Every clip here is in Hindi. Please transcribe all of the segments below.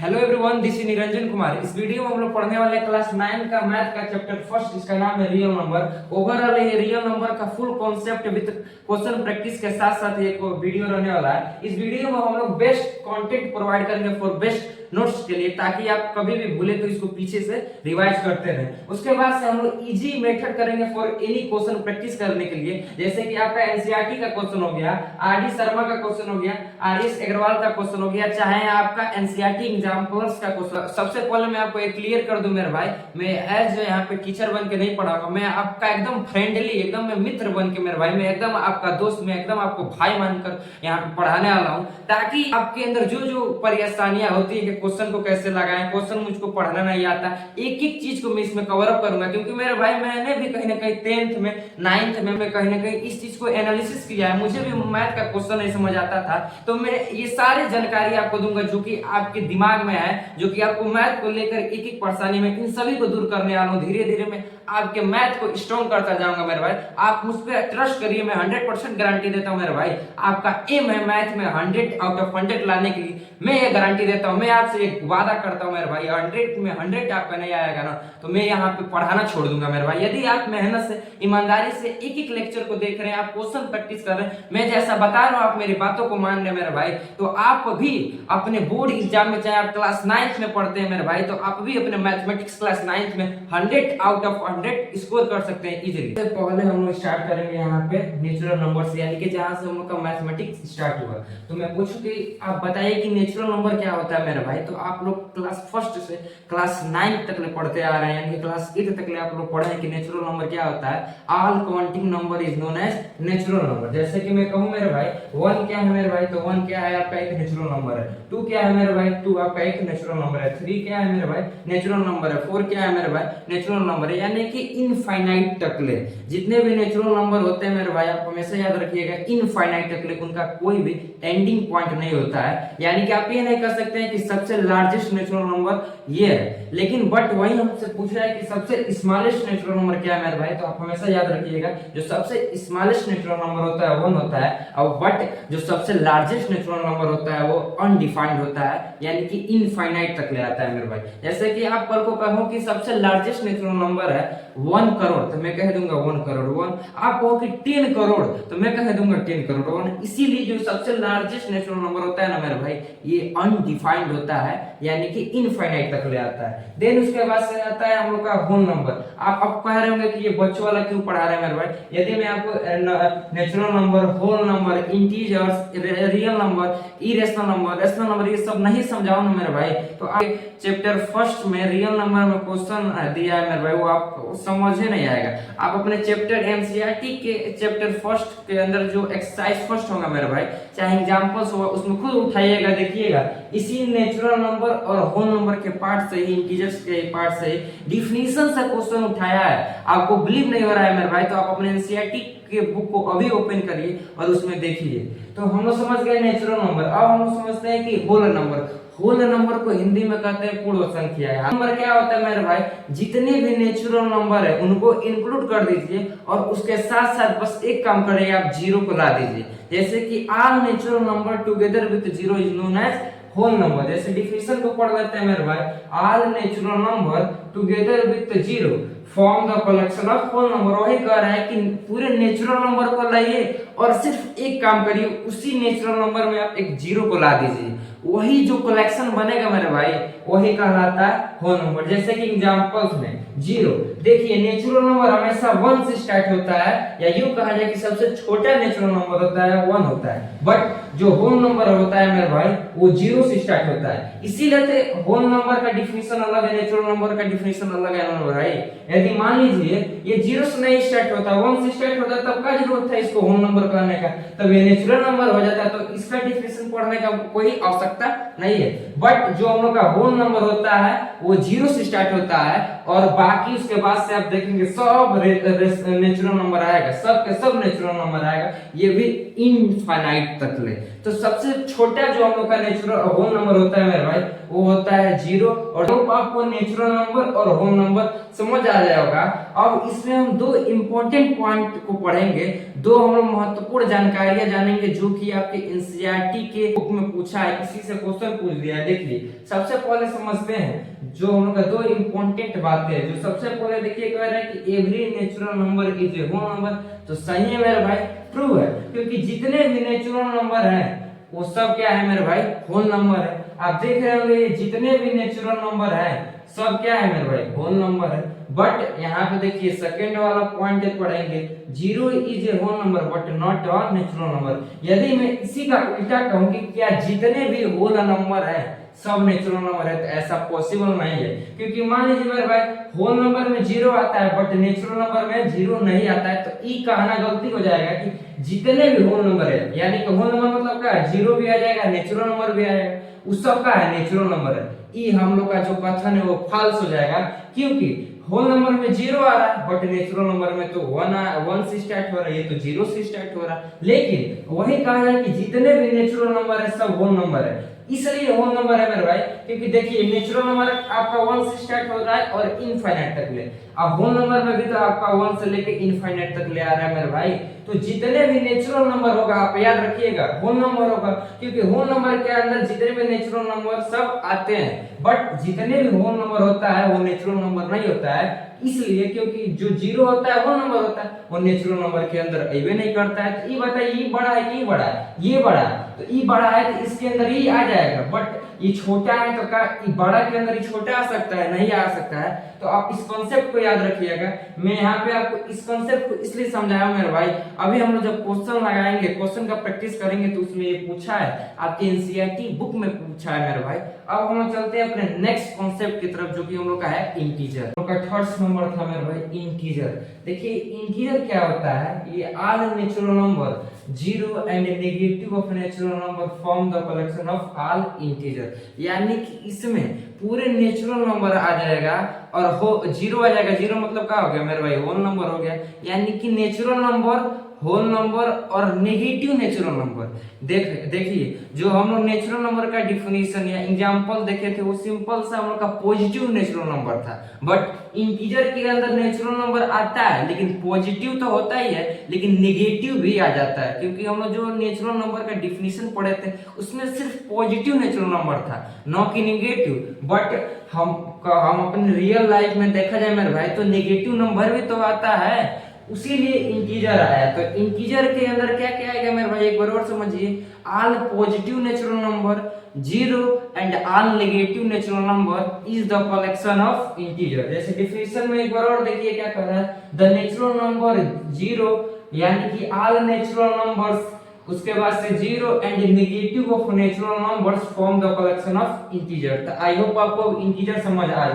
Hello everyone, this is Niranjan Kumar. इस वीडियो में हम लोग पढ़ने वाले क्लास 9 का मैथ का चैप्टर फर्स्ट, जिसका नाम है रियल नंबर। ओवरऑल ये रियल नंबर का full concept with question practice के साथ साथ एक वीडियो रहने वाला है। इस वीडियो में हम लोग बेस्ट कंटेंट प्रोवाइड करेंगे फॉर बेस्ट नोट्स के लिए, ताकि आप कभी भी भूले तो इसको पीछे से रिवाइज करते रहें। उसके बाद से हम लोग इजी मेथड करेंगे फॉर एनी क्वेश्चन प्रैक्टिस करने के लिए, जैसे कि आपका एनसीईआरटी का क्वेश्चन हो गया, आरडी शर्मा का क्वेश्चन हो गया, आरएस अग्रवाल का क्वेश्चन हो गया, चाहे आपका एनसीईआरटी एग्जांपल्स का क्वेश्चन। सबसे पहले मैं आपको एक क्लियर कर दूं मेरे भाई, मैं एज जो यहाँ पे टीचर बन के नहीं पढ़ाऊंगा, मैं आपका एकदम फ्रेंडली, एकदम मैं मित्र बन के मेरे भाई, मैं एकदम आपका दोस्त, मैं एकदम आपको भाई मानकर यहाँ पे पढ़ाने वाला हूँ, ताकि आपके अंदर जो जो परेशानियां होती है कि क्वेश्चन को कैसे लगाएं, क्वेश्चन मुझको पढ़ना नहीं आता, एक एक चीज को मैं इसमें कवर अप करूंगा। क्योंकि मेरे भाई मैंने भी कहीं ना कहीं 10th में 9th में मैं कहीं ना कहीं इस चीज को एनालिसिस किया है, मुझे भी मैथ का क्वेश्चन नहीं समझ आता था, तो मैं ये सारी जानकारी आपको दूंगा जो कि आपके दिमाग में है, जो कि आपको मैथ को लेकर एक एक परेशानी में इन सभी को दूर करने वाला हूँ। धीरे धीरे मैं आपके मैथ को स्ट्रॉन्ग करता जाऊंगा मेरे भाई, आप मुझ पर ट्रस्ट करिए, मैं 100% गारंटी देता हूँ मेरे भाई। आपका एम है मैथ में 100 आउट ऑफ 100 लाने के लिए, मैं ये गारंटी देता हूँ, मैं आपसे एक वादा करता हूँ मेरे भाई, 100 में 100 आपका नहीं आएगा ना, तो मैं यहाँ पे पढ़ाना छोड़ दूंगा मेरे भाई। यदि आप मेहनत से, ईमानदारी से एक एक लेक्चर को देख रहे हैं, आप क्वेश्चन प्रैक्टिस कर रहे हैं, मैं जैसा बता रहा हूँ आप मेरी बातों को मान रहे मेरे भाई, तो आप भी अपने बोर्ड एग्जाम में, चाहे आप क्लास 9th में पढ़ते हैं मेरे भाई, तो आप भी अपने मैथमेटिक्स क्लास 9th में 100 आउट ऑफ 100 स्कोर कर सकते हैं इजीली। सबसे पहले हम लोग स्टार्ट करेंगे यहाँ पे नेचुरल नंबर से, यानी कि जहां से हम लोग का मैथमेटिक्स स्टार्ट हुआ। तो मैं पूछूं कि आप बताइए कि नेचुरल नंबर क्या होता है मेरे भाई। तो आप लोग क्लास फर्स्ट से क्लास 9 तक ले पढ़ते आ रहे हैं, यानी कि क्लास 8 तक ले आप लोग पढ़े हैं कि नेचुरल नंबर क्या होता है। All counting number is known as natural number. जैसे कि मैं कहूं मेरे भाई 1 क्या है मेरे भाई, तो 1 क्या है आपका एक नेचुरल नंबर है। 2 क्या है मेरे भाई, 2 आपका एक नेचुरल नंबर है। 3 क्या है मेरे भाई, नेचुरल नंबर है। 4 क्या है मेरे भाई, नेचुरल नंबर है। यानी कि इनफाइनाइट तक ले जितने भी नेचुरल नंबर होते हैं मेरे भाई, आप हमेशा याद रखिएगा, इनफाइनाइट तक ले उनका कोई भी एंडिंग पॉइंट नहीं होता है। यानी कि आप ये नहीं कर सकते हैं कि सबसे लार्जेस्ट नेचुरल नंबर ये है, लेकिन बट वही हमसे पूछ रहा है कि सबसे स्मॉलेस्ट नेचुरल नंबर क्या है मेरे भाई। तो आप हमेशा याद रखिएगा, जो सबसे स्मॉलेस्ट नेचुरल नंबर होता है 1 होता है, और बट जो सबसे लार्जेस्ट नेचुरल नंबर होता है वो अनडिफाइंड होता है, यानी कि इनफाइनाइट तक ले आता है मेरे भाई। जैसे कि आप कल को कहो कि सबसे लार्जेस्ट नेचुरल नंबर है 1 करोड़, तो मैं कह दूंगा 1 करोड़ 1। आप कहो कि 10 करोड़, तो मैं कह दूंगा 10 करोड़ 1। इसीलिए जो सबसे लार्जेस्ट नेचुरल नंबर होता है ना मेरे भाई, ये अनडिफाइंड होता है, यानी कि इनफाइनाइट तक ले आता है। देन उसके बाद से आता है हम लोग का होल नंबर। आप अब कह रहे होंगे कि ये बच्चों वाला क्यों पढ़ा रहे हैं मेरे भाई। यदि मैं आपको natural number, whole number, integers, real number, irrational number, rational number ये सब नहीं समझाऊं ना मेरे भाई, तो आप चैप्टर फर्स्ट में रियल नंबर में क्वेश्चन दिया है मेरे भाई, वो आप समझे नहीं आएगा। आप अपने चैप्टर एनसीईआरटी के चैप्टर फर्स्ट के अंदर जो एक्सरसाइज फर्स्ट होगा मेरे भाई, चाहे एग्जांपल्स होगा, उसमें खुद उठाइएगा, देखिएगा इसी नेचुरल नंबर और होल नंबर के पार्ट से ही, इंटीजर्स के पार्ट से ही डिफिनीशन से क्वेश्चन उठाया है। आपको बिलीव नहीं हो रहा है मेरे भाई, तो आप अपने एनसीईआरटी के बुक को अभी ओपन करिए और उसमें देखिए। तो हम लोग समझ गए नेचुरल नंबर। अब हम लोग समझते हैं कि होल नंबर। होल नंबर को हिंदी में कहते हैं पूर्ण संख्या। नंबर क्या होता है मेरे भाई, जितने भी नेचुरल नंबर है उनको इंक्लूड कर दीजिए और उसके साथ साथ बस एक काम करिए, आप जीरो को ला दीजिए। जैसे कि all natural number together with zero is known as whole number. जैसे डिफिनेशन को पढ़ लेते हैं मेरे भाई, all natural number together with zero form the collection of whole number. वही कह रहा है कि पूरे नेचुरल नंबर को लाइए और सिर्फ एक काम करिए, उसी नेचुरल नंबर में आप एक जीरो को ला दीजिए, वही जो कलेक्शन बनेगा मेरे भाई वही कहलाता है होल नंबर। जैसे कि एग्जांपल्स में जीरो, देखिए नेचुरल नंबर हमेशा 1 से स्टार्ट होता है, या यूं कहा जाए कि सबसे छोटा नेचुरल नंबर होता है 1 होता है, बट जो होल नंबर होता है मेरे भाई वो 0 से स्टार्ट होता है। इसीलिए होल नंबर का डिफिनीशन अलग है, नेचुरल नंबर का डिफिनीशन अलग है मेरे भाई। यदि मान लीजिए ये 0 से नहीं स्टार्ट होता, 1 से स्टार्ट होता, तब का जरूरत है इसको होल नंबर कहने का, तब ये नेचुरल नंबर हो जाता है, तो इसका डिफिनीशन पढ़ने का कोई आवश्यकता नहीं है। बट जो हम लोग का होल नंबर होता है वो 0 से स्टार्ट होता है, और बाकी उसके बाद से आप देखेंगे सब नेचुरल नंबर आएगा, सब के सब नेचुरल नंबर आएगा, ये भी इनफाइनाइट तक ले। तो सबसे छोटा जो हम लोग का नेचुरल होल नंबर होता है मेरे भाई वो होता है 0। और जब आपको नेचुरल नंबर और होल नंबर समझ आ आया होगा। अब इसमें हम दो इंपॉर्टेंट पॉइंट को पढ़ेंगे, दो हम लोग महत्वपूर्ण जानकारियां जानेंगे जो कि आपके एनसीईआरटी के बुक में पूछा है, किसी से क्वेश्चन पूछ दिया है। देखिए सबसे पहले समझते हैं जो हम लोग का दो इंपॉर्टेंट बातें हैं। जो सबसे पहले देखिए कह रहा है कि every natural number is a whole number, तो सही है मेरे भाई, ट्रू है, क्योंकि जितने भी नेचुरल नंबर हैं वो सब क्या है मेरे भाई, होल नंबर है। आप देख रहे होंगे जितने भी नेचुरल नंबर हैं सब क्या है मेरे भाई, होल नंबर है। बट यहाँ पे देखिए सेकंड वाला पॉइंट पढ़ेंगे, zero is a whole number but not a natural number. यदि मैं इसी का उल्टा कहूँ कि क्या जितने भी होल नंबर है सब नेचुरल नंबर है, तो ऐसा पॉसिबल नहीं है। क्योंकि मान लीजिए मेरे भाई होल नंबर में जीरो आता है बट नेचुरल नंबर में जीरो नहीं आता है, तो ई कहना गलती हो जाएगा कि जितने भी होल नंबर है, यानी कि होल नंबर मतलब क्या है, जीरो भी आ जाएगा नेचुरल नंबर भी आएगा, उस सब का है नेचुरल नंबर है। ई हम लोग का जो कथन है वो फॉल्स हो जाएगा, क्योंकि होल नंबर में जीरो आ रहा है बट नेचुरल नंबर में तो वन से स्टार्ट हो रहा है, ये तो जीरो से स्टार्ट हो रहा है। लेकिन वही कहा जाए कि जितने भी नेचुरल नंबर है सब होल नंबर है, इसलिए होल नंबर है मेरे भाई। क्योंकि देखिए नेचुरल नंबर आपका वन से स्टार्ट हो रहा है और इनफाइनाइट तक ले, अब होल नंबर में भी तो आपका वन से लेके इनफाइनाइट तक ले आ रहा है मेरे भाई। तो जितने भी नेचुरल नंबर होगा आप याद रखिएगा होल नंबर होगा, क्योंकि होल नंबर के अंदर जितने भी नेचुरल नंबर सब आते हैं। बट जितने भी होल नंबर होता है वो नेचुरल नंबर नहीं होता है, इसलिए क्योंकि जो जीरो होता है वो नंबर होता है, वो नेचुरल नंबर के अंदर अवे नहीं करता है। तो ये बताइए ये बड़ा है कि ये बड़ा है, ये बड़ा है, तो ये बड़ा है तो इसके अंदर ये आ जाएगा। बट ये छोटा है तो क्या ये बड़ा के अंदर ये छोटा आ सकता है, नहीं आ सकता है। तो आप इस कॉन्सेप्ट को याद रखिएगा। मैं यहाँ पे आपको इस कॉन्सेप्ट को इसलिए समझाया हूं मेरे भाई, अभी हम लोग जब क्वेश्चन लगाएंगे, क्वेश्चन का प्रैक्टिस करेंगे तो उसमें ये पूछा है, आपके एनसीईआरटी बुक में पूछा है मेरे भाई। अब हम लोग चलते हैं अपने नेक्स्ट कॉन्सेप्ट की तरफ जो कि हम लोग का है इंटीजर। हम लोग का थर्ड नंबर था मेरे भाई इंटीजर। देखिए इंटीजर क्या होता है, ये all natural number zero and negative of natural number form the collection of all integer, यानी कि इसमें पूरे नेचुरल नंबर आ जाएगा और हो जीरो आ जाएगा। जीरो मतलब क्या हो गया मेरे भाई, होल नंबर हो गया, यानी कि नेचुरल नंबर, होल नंबर और नेगेटिव नेचुरल नंबर। देखिए जो हम लोग नेचुरल नंबर का डिफिनेशन या एग्जांपल देखे थे वो सिंपल सा हम लोग का पॉजिटिव नेचुरल नंबर था। बट इंटीजर के अंदर नेचुरल नंबर आता है लेकिन पॉजिटिव तो होता ही है लेकिन नेगेटिव भी आ जाता है, क्योंकि हम लोग जो नेचुरल नंबर का डिफिनेशन पढ़े थे उसमें सिर्फ पॉजिटिव नेचुरल नंबर था, न कि नेगेटिव। बट हम अपने रियल लाइफ में देखा जाए मेरे भाई तो नेगेटिव नंबर भी तो आता है, उसीलिए इंटीजर आया। तो इंटीजर के अंदर क्या क्या आएगा मेरे भाई, एक बार और समझिए, all positive natural number zero and all negative natural number is the collection of integer. जैसे डिफिनेशन में एक बार और देखिए क्या कह रहा है, द नेचुरल नंबर जीरो यानी कि ऑल नेचुरल नंबर्स, उसके बाद से zero and negative of natural numbers form the collection of integer. तो आई होप आपको इंटीजर समझ आ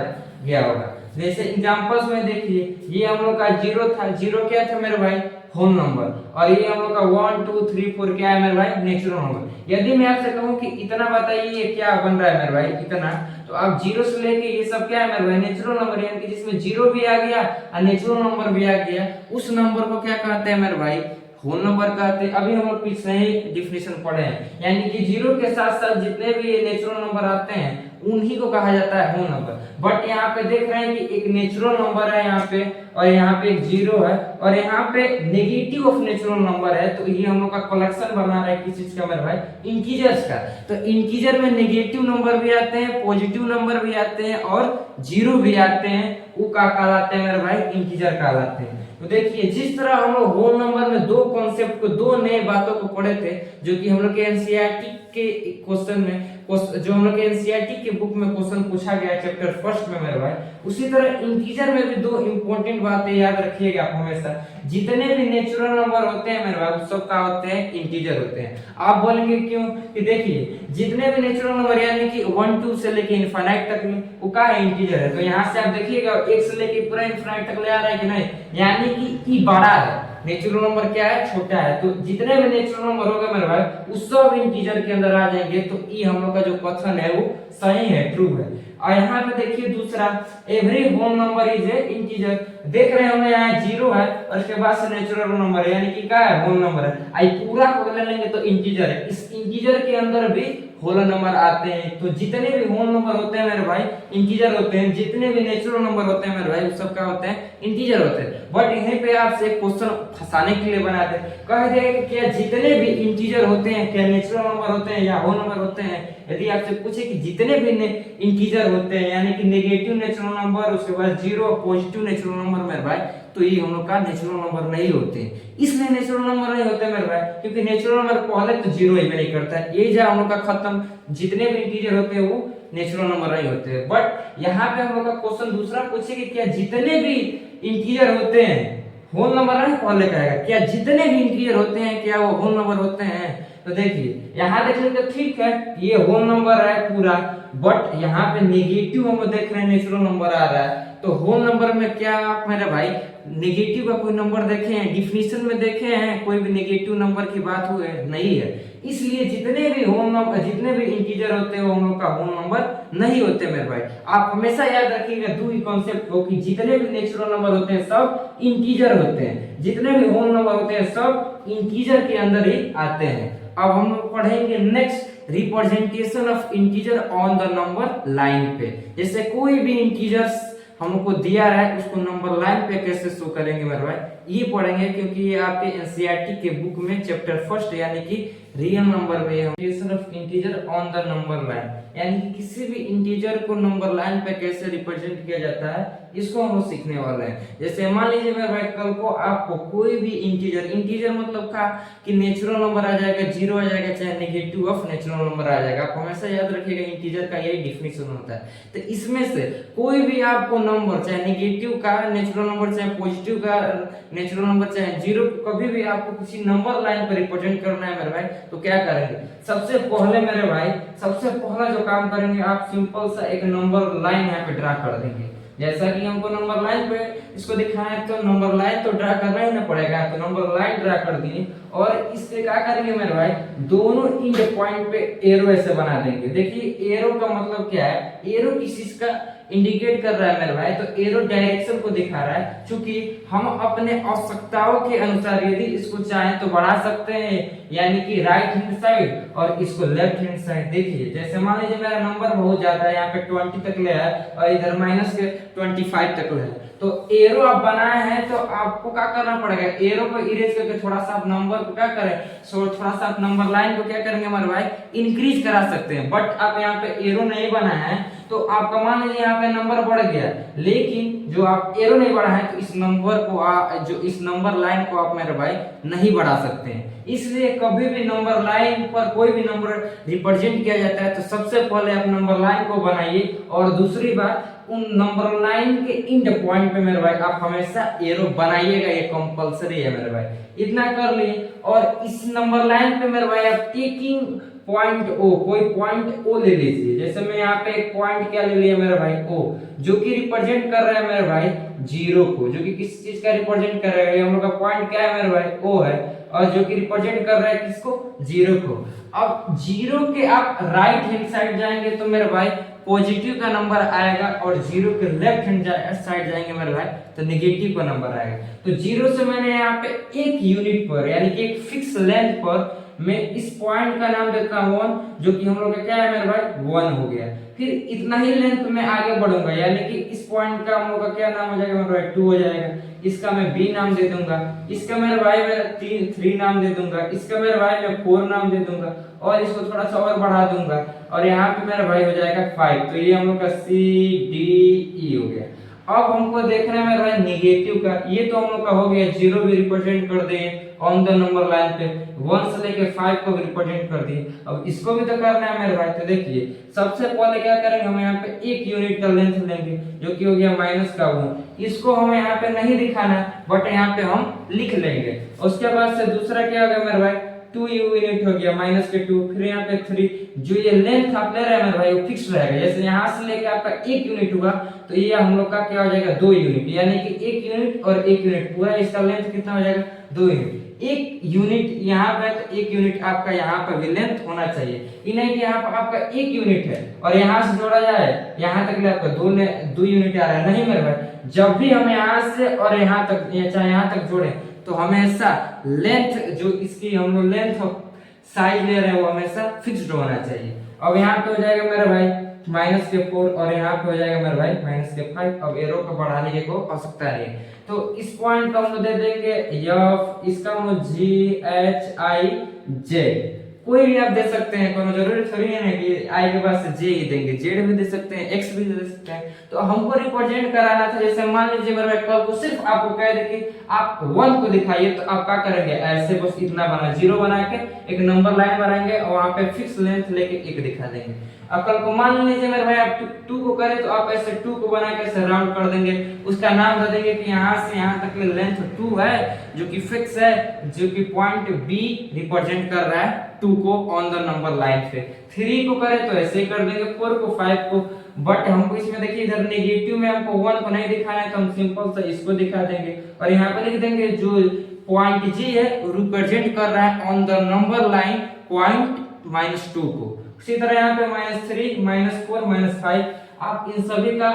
गया होगा। जैसे एग्जांपल्स में देखिए, ये हम लोग का जीरो था, जीरो क्या था मेरे भाई, होल नंबर, और ये हम लोग का 1 2 3 4 क्या है मेरे भाई, नेचुरल नंबर। यदि मैं आपसे कहूं कि इतना बताइए ये क्या बन रहा है मेरे भाई, इतना, तो आप जीरो से लेके ये सब क्या है मेरे भाई, नेचुरल नंबर, यानी कि जिसमें जीरो भी आ गया और नेचुरल नंबर भी आ गया, उस नंबर को क्या कहते हैं मेरे भाई, होल नंबर कहते हैं। अभी हम लोग पीछे ही डिफिनेशन पढ़े हैं, यानी कि जीरो के साथ साथ जितने भी नेचुरल नंबर आते हैं उन्हीं को कहा जाता है होल नंबर। बट यहाँ पे देख रहे हैं कि एक नेचुरल नंबर है यहाँ पे, और यहाँ पे एक जीरो है, और यहाँ पे नेगेटिव ऑफ नेचुरल नंबर है। तो ये हम लोग का कलेक्शन बना रहा है किस चीज का मेरे भाई, इंटीजर्स का। तो इंटीजर में नेगेटिव नंबर भी आते हैं, पॉजिटिव नंबर भी आते हैं और जीरो भी आते हैं, वो क्या कहलाते हैं मेरे भाई, इंटीजर कहलाते हैं। तो देखिए जिस तरह हम लोग होल नंबर में दो कॉन्सेप्ट को, दो नए बातों को पढ़े थे जो कि हम लोग के एनसीईआरटी के क्वेश्चन में, जो हम लोग के एनसीईआरटी के बुक में क्वेश्चन पूछा गया चैप्टर फर्स्ट में मेरे भाई, उसी तरह इंटीजर में भी दो इंपॉर्टेंट बातें याद रखिएगा आप हमेशा। जितने भी नेचुरल नंबर होते हैं मेरे भाई सब क्या होते हैं, इंटीजर होते हैं। आप बोलेंगे क्यों, कि देखिए जितने भी नेचुरल नंबर यानी कि 1 2 से लेके इनफाइनाइट तक में वो क्या है, इंटीजर है। तो यहाँ से आप देखिएगा 1 से लेके पूरा इनफाइनाइट तक ले आ रहा है कि नहीं, यानी कि ई बड़ा है, नेचुरल नंबर क्या है, छोटा है। तो जितने भी नेचुरल नंबर होगा मेरे भाई उस सब इंटीजर के अंदर आ जाएंगे। तो ई हम लोग का जो कथन है वो सही है, ट्रू है। और यहाँ पे देखिए दूसरा, every whole number is a integer. देख रहे होंगे यहाँ जीरो है और उसके बाद से नेचुरल नंबर है, यानी कि क्या है, होल नंबर है। आई पूरा को ले लेंगे तो इंटीजर है। इस इंटीजर के अंदर भी होल नंबर आते हैं। तो जितने भी होल नंबर होते हैं मेरे भाई इंटीजर होते हैं, जितने भी नेचुरल नंबर होते हैं मेरे भाई वो सब क्या होते हैं, इंटीजर होते हैं। बट यहीं पे आपसे एक क्वेश्चन फंसाने के लिए बनाते हैं, कह दिया कि क्या जितने भी इंटीजर होते हैं क्या नेचुरल नंबर होते हैं या होल नंबर होते हैं। यदि आपसे पूछे कि जितने भी इंटीजर होते हैं यानी कि नेगेटिव नेचुरल नंबर, उसके बाद जीरो, पॉजिटिव नेचुरल नंबर मेरे भाई, तो ये हम लोग का नेचुरल नंबर नहीं होते। इसलिए नेचुरल नंबर नहीं होते मेरे भाई क्योंकि नेचुरल नंबर पहले तो जीरो ही नहीं करता है, ये जा हम लोग का खत्म। जितने भी इंटीजर होते हैं वो नेचुरल नंबर नहीं होते। बट यहाँ पे हम लोग का क्वेश्चन दूसरा पूछे कि क्या जितने भी इंटीजर होते हैं, होल नंबर नहीं पहले कहेगा, क्या जितने भी इंटीजर होते हैं क्या वो होल नंबर होते हैं। तो देखिए यहाँ देख लेते ठीक है, ये होल नंबर है पूरा, बट यहाँ पे नेगेटिव हम देख रहे हैं नेचुरल नंबर आ रहा है। तो होल नंबर में क्या आप मेरे भाई नेगेटिव का कोई नंबर देखे हैं, डिफिनीशन में देखे हैं कोई भी नेगेटिव नंबर की बात हुई है, नहीं है। इसलिए जितने भी होल नंबर, जितने भी इंटीजर होते हैं वो हम लोग का होल नंबर नहीं होते मेरे भाई। आप हमेशा याद रखिएगा दो ही कॉन्सेप्ट को कि जितने भी नेचुरल नंबर होते हैं सब इंटीजर होते हैं, जितने भी होल नंबर होते हैं सब इंटीजर के अंदर ही आते हैं। अब हम लोग पढ़ेंगे next representation of integer on the number line पे। जैसे कोई भी इंटीजर्स हमको दिया है उसको नंबर लाइन पे कैसे शो करेंगे मेरे भाई, ये पढ़ेंगे क्योंकि ये आपके एनसीईआरटी के बुक में चैप्टर फर्स्ट यानी कि रियल नंबर में representation of integer on the number line, यानी कि किसी भी इंटीजर को नंबर लाइन पे कैसे रिप्रेजेंट किया जाता है इसको हम लोग सीखने वाले हैं। जैसे मान लीजिए मेरे भाई कल को आपको कोई भी इंटीजर, इंटीजर मतलब का कि नेचुरल नंबर आ जाएगा, जीरो आ जाएगा, चाहे नेगेटिव ऑफ नेचुरल नंबर आ जाएगा। आप हमेशा याद रखिएगा इंटीजर का यही डिफिनीशन होता है। तो इसमें से कोई भी आपको नंबर, चाहे नेगेटिव का नेचुरल नंबर, चाहे पॉजिटिव का नेचुरल नंबर, चाहे जीरो, कभी भी आपको किसी नंबर लाइन पर रिप्रेजेंट करना है मेरे भाई, तो क्या करेंगे, सबसे पहले मेरे भाई सबसे पहला जो काम करेंगे आप सिंपल सा एक नंबर लाइन यहाँ पे ड्रा कर देंगे। जैसा कि हमको नंबर लाइन पे इसको दिखाना है तो नंबर लाइन तो ड्रा करना ही ना पड़ेगा, तो नंबर लाइन ड्रा कर दिए और इससे क्या करेंगे मेरे भाई दोनों इंड पॉइंट पे एरो ऐसे बना देंगे। देखिए एरो का मतलब क्या है, एरो किस चीज का इंडिकेट कर रहा है मेरे भाई, तो एरो डायरेक्शन को दिखा रहा है। क्योंकि हम अपने आवश्यकताओं के अनुसार यदि इसको चाहें तो बढ़ा सकते हैं, यानी कि राइट हैंड साइड और इसको लेफ्ट हैंड साइड। देखिए जैसे मान लीजिए मेरा नंबर बहुत ज्यादा है, यहाँ पे 20 तक ले है और इधर माइनस के 25 तक है, तो एरो आप बनाए हैं तो आपको क्या करना पड़ेगा, एरो को इरेज करके थोड़ा सा आप नंबर को क्या करें, थोड़ा सा आप नंबर लाइन को क्या करेंगे हमारे भाई इंक्रीज करा सकते हैं। बट आप यहाँ पे एरो नहीं बनाया है तो आपका मान लीजिए यहाँ पे नंबर बढ़ गया, लेकिन जो आप एरो नहीं बढ़ा है तो इस नंबर को जो इस नंबर लाइन को आप मेरे भाई नहीं बढ़ा सकते हैं। इसलिए कभी भी नंबर लाइन पर कोई भी नंबर रिप्रेजेंट किया जाता है तो सबसे पहले आप नंबर लाइन को बनाइए, और दूसरी बात उन नंबर लाइन के इंड पॉइंट पे मेरे भाई आप हमेशा एरो बनाइएगा, ये कंपलसरी है मेरे भाई। इतना कर लिए और इस नंबर लाइन पे मेरे भाई आप टेकिंग पॉइंट ओ, कोई पॉइंट ओ ले लीजिए। जैसे मैं यहाँ पे एक पॉइंट क्या ले लिया मेरे भाई ओ, जो कि रिप्रेजेंट कर रहा है मेरे भाई जीरो को, जो कि किस चीज का रिप्रेजेंट कर रहा है, हम लोग का पॉइंट क्या है मेरे भाई ओ है, और जो कि रिप्रेजेंट कर रहा है किसको, जीरो को। अब जीरो के आप राइट हैंड साइड जाएंगे तो मेरे भाई पॉजिटिव का नंबर आएगा, और जीरो के लेफ्ट हैंड साइड जाएंगे मेरे भाई तो नेगेटिव का नंबर आएगा। तो जीरो से मैंने यहाँ पे एक यूनिट पर यानी कि एक फिक्स लेंथ पर मैं इस पॉइंट का नाम देता हूँ 1, जो कि हम लोग का क्या है मेरे भाई 1 हो गया। फिर इतना ही लेंथ में आगे बढ़ूंगा, यानी कि इस पॉइंट का हम लोग का क्या नाम हो जाएगा मेरे भाई 2 हो जाएगा, इसका मैं B नाम दे दूंगा, इसका मेरे भाई मैं 3 नाम दे दूंगा, इसका मेरे भाई मैं 4 नाम दे दूंगा, और इसको थोड़ा सा और बढ़ा दूंगा, और यहाँ पे मेरा भाई हो जाएगा 5। तो ये हम लोग का C D E हो गया। अब हमको देखना है मेरे भाई नेगेटिव का, ये तो हम लोग का हो गया, जीरो भी रिप्रेजेंट कर दें ऑन द नंबर लाइन पे, 1 से लेके 5 को भी रिप्रेजेंट कर दिए। अब इसको भी तो करना है मेरे भाई, तो देखिए सबसे पहले क्या करेंगे, हम यहाँ पे 1 यूनिट का लेंथ लेंगे जो कि हो गया -1। इसको हमें यहाँ पे नहीं दिखाना बट यहाँ पे हम लिख लेंगे। उसके बाद से दूसरा क्या होगा मेरे भाई 2 यूनिट हो गया -2, फिर यहाँ पे 3। जो ये लेंथ आप ले रहे हैं मेरे भाई वो फिक्स रहेगा, जैसे यहाँ से लेके आपका 1 यूनिट हुआ तो ये हम लोग का क्या हो जाएगा 2 यूनिट, यानी कि 1 यूनिट और 1 यूनिट, पूरा इसका लेंथ कितना हो जाएगा 2 यूनिट। 1 यूनिट यहाँ पे तो 1 यूनिट आपका यहाँ पर भी लेंथ होना चाहिए, ये नहीं कि यहाँ पर आपका 1 यूनिट है और यहाँ से जोड़ा जाए यहाँ तक आपका 2 यूनिट आ रहा है, नहीं मेरे भाई। जब भी हम यहाँ से और यहाँ तक चाहे यहाँ तक जोड़े तो हमेशा लेंथ जो इसकी हम लोग लेंथ साइज ले रहे हैं वो हमेशा फिक्स्ड होना चाहिए। अब यहाँ पे हो जाएगा मेरे भाई माइनस के 4 और यहाँ पे हो जाएगा मेरे भाई माइनस के 5। अब एरो को बढ़ाने की कोई आवश्यकता नहीं है, तो इस पॉइंट का हम दे देंगे एफ, इसका हम जी एच आई जेड, कोई भी आप दे सकते हैं, कोई जरूरी थोड़ी है ना कि आई के बाद से जे ही देंगे, जेड भी दे सकते हैं, एक्स भी दे सकते हैं। तो हमको रिप्रेजेंट कराना था, जैसे मान लीजिए मेरे भाई कल को सिर्फ आपको कह दे कि आप 1 को दिखाइए, तो आप क्या करेंगे, ऐसे बस इतना बना 0 बना के एक नंबर लाइन बनाएंगे और वहां पे फिक्स लेंथ लेके 1 दिखा देंगे। अब कल को मान लीजिए मेरे भाई आप 2 को करें, तो आप ऐसे 2 को बना के ऐसे राउंड कर देंगे, उसका नाम दे देंगे कि यहाँ से यहाँ तक की लेंथ 2 है, जो कि फिक्स है, जो कि पॉइंट बी रिप्रेजेंट कर रहा है 2 को ऑन द नंबर लाइन पे। 3 को करें तो ऐसे ही कर देंगे, 4 को, 5 को, बट हमको इसमें देखिए इधर नेगेटिव में हमको 1 को नहीं दिखाना है, तो हम सिंपल सा इसको दिखा देंगे और यहाँ पे लिख देंगे जो पॉइंट जी है रिप्रेजेंट कर रहा है on the number line point -2 को। उसी तरह यहाँ पे -3, -4, -5, आप इन सभी का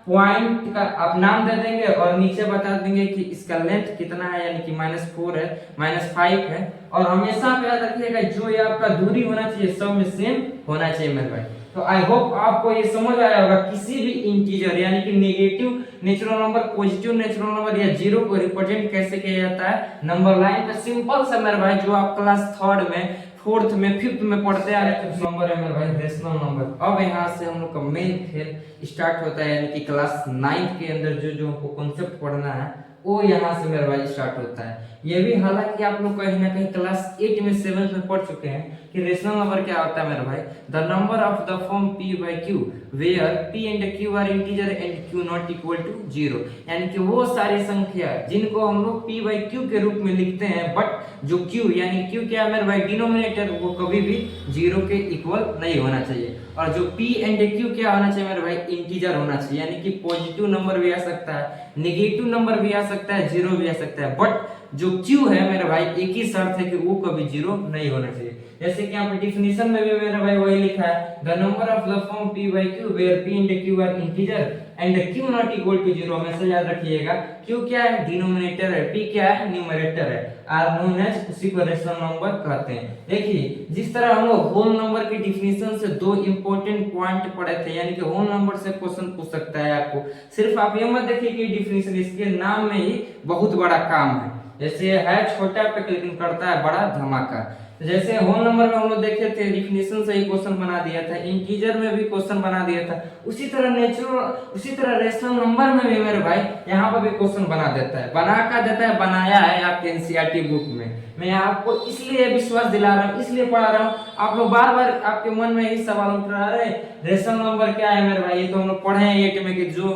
पॉइंट का आप नाम दे देंगे और नीचे बता देंगे कि इसका लेंथ कितना है, यानी कि -4 है, -5 है। और हमेशा पे याद रखिएगा जो ये आपका दूरी होना चाहिए सब में सेम होना चाहिए मेरे भाई। तो आई होप आपको ये समझ आया होगा, किसी भी इंटीजर यानी कि negative natural number, positive natural number या जीरो को रिप्रेजेंट कैसे किया जाता है नंबर लाइन पे। सिंपल सा मेरे भाई, जो आप क्लास 3rd में, 4th में, 5th में पढ़ते आ रहे हैं, नंबर है मेरे भाई रेशनल नंबर। अब यहाँ से हम लोग का मेन खेल स्टार्ट होता है, यानी कि क्लास 9th के अंदर जो जो हमको कॉन्सेप्ट पढ़ना है वो यहाँ से मेरे भाई स्टार्ट होता है। ये भी हालांकि आप लोग कहीं ना कहीं क्लास 8 में, 7th में पढ़ चुके हैं कि रेशनल नंबर क्या होता है मेरे भाई, the number of the form p by q where p and q are integer and q not equal to 0, यानी कि वो सारी संख्या जिनको हम लोग p by q के रूप में लिखते हैं, बट जो q यानी q क्या है मेरे भाई डिनोमिनेटर, वो कभी भी 0 के इक्वल नहीं होना चाहिए। और जो p and q क्या होना चाहिए मेरे भाई, इंटीजर होना चाहिए, यानी कि पॉजिटिव नंबर भी आ सकता है, नेगेटिव नंबर भी आ सकता है, 0 भी आ सकता है, बट जो q है मेरे भाई एक ही शर्त है कि वो कभी 0 नहीं होना चाहिए। जैसे कि यहाँ पे डिफिनीशन में भी मेरे भाई वही लिखा है, the number of the form p by q where p and q are integer and q not equal to 0, हमेशा याद रखिएगा q क्या है, डिनोमिनेटर है, p क्या है, न्यूमरेटर है, आर नोन एज, उसी को रेशनल नंबर कहते हैं। देखिए जिस तरह हम लोग होल नंबर की डिफिनीशन से 2 इंपॉर्टेंट पॉइंट पढ़े थे, यानी कि होल नंबर से क्वेश्चन पूछ सकता है आपको, सिर्फ आप ये मत देखिए कि डिफिनीशन, इसके नाम में ही बहुत बड़ा काम है। जैसे है छोटा पे लेकिन करता है बड़ा धमाका। जैसे होल नंबर में हम लोग देखे थे डिफिनीशन से ही क्वेश्चन बना दिया था, इंटीजर में भी क्वेश्चन बना दिया था, उसी तरह रेशनल नंबर में भी मेरे भाई यहाँ पर भी क्वेश्चन बना देता है, बनाया है आपके एनसीईआरटी बुक में। मैं आपको इसलिए विश्वास दिला रहा हूँ, इसलिए पढ़ा रहा हूँ, आप लोग बार बार आपके मन में यही सवाल उठ रहा है रेशनल नंबर क्या है मेरे भाई, ये तो हम लोग पढ़े हैं 8 में कि जो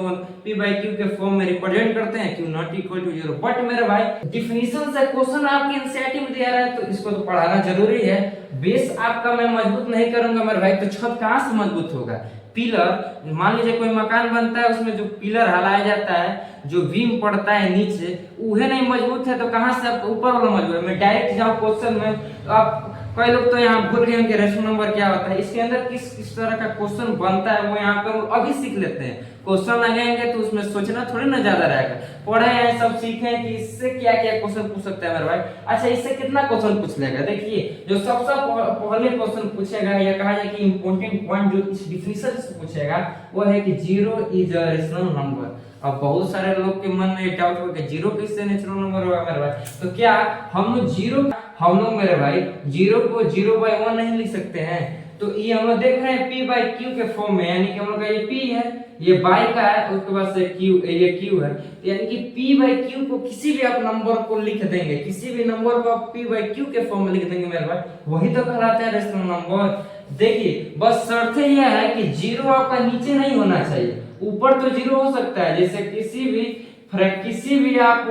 p by q के फॉर्म में रिप्रेजेंट करते हैं q not equal to 0, but मेरे भाई डिफिनीशन से क्वेश्चन आपके एनसीईआरटी में दिया रहा है, तो इसको तो पढ़ाना जरूरी है। बेस आपका मैं मजबूत नहीं करूंगा मेरे भाई, तो छत कहाँ से मजबूत होगा। पिलर, मान लीजिए कोई मकान बनता है, उसमें जो पिलर हलाया जाता है, जो बीम पड़ता है नीचे, उहे नहीं मजबूत है तो कहाँ से आप ऊपर वाला मजबूत है। मैं डायरेक्ट जाऊँ क्वेश्चन में, तो आप कई लोग तो यहाँ भूल गए कि रेशनल नंबर क्या होता है, इसके अंदर किस तरह का क्वेश्चन बनता है वो यहाँ पे अभी सीख लेते हैं। क्वेश्चन लगाएंगे तो उसमें सोचना थोड़ी ना ज्यादा रहेगा, पढ़े हैं सब सीखे हैं कि इससे क्या क्या क्वेश्चन पूछ सकता है मेरे भाई। अच्छा इससे कितना क्वेश्चन पूछ लेगा, देखिए जो सबसे पहले क्वेश्चन पूछेगा या कहा जाए कि इंपॉर्टेंट पॉइंट जो इस डिफिनीशन से पूछेगा वो है कि 0 इज अ रेशनल नंबर। अब बहुत सारे लोग के मन में डाउट हो कि 0 किससे नेचुरल नंबर होगा मेरे भाई, तो क्या हम लोग मेरे भाई 0 को 0/1 नहीं लिख सकते हैं। तो ये हम लोग देख रहे हैं p by q के फॉर्म में, यानी कि हम लोग का ये p है, ये बाई का है, उसके बाद से q, ये q है, यानी कि p by q को किसी भी आप नंबर को लिख देंगे, किसी भी नंबर को आप p by q के फॉर्म में लिख देंगे मेरे भाई, वही तो कहलाता है रेशनल नंबर। देखिए बस शर्त यह है कि 0 आपका नीचे नहीं होना चाहिए, ऊपर तो 0 हो सकता है। जैसे किसी भी आप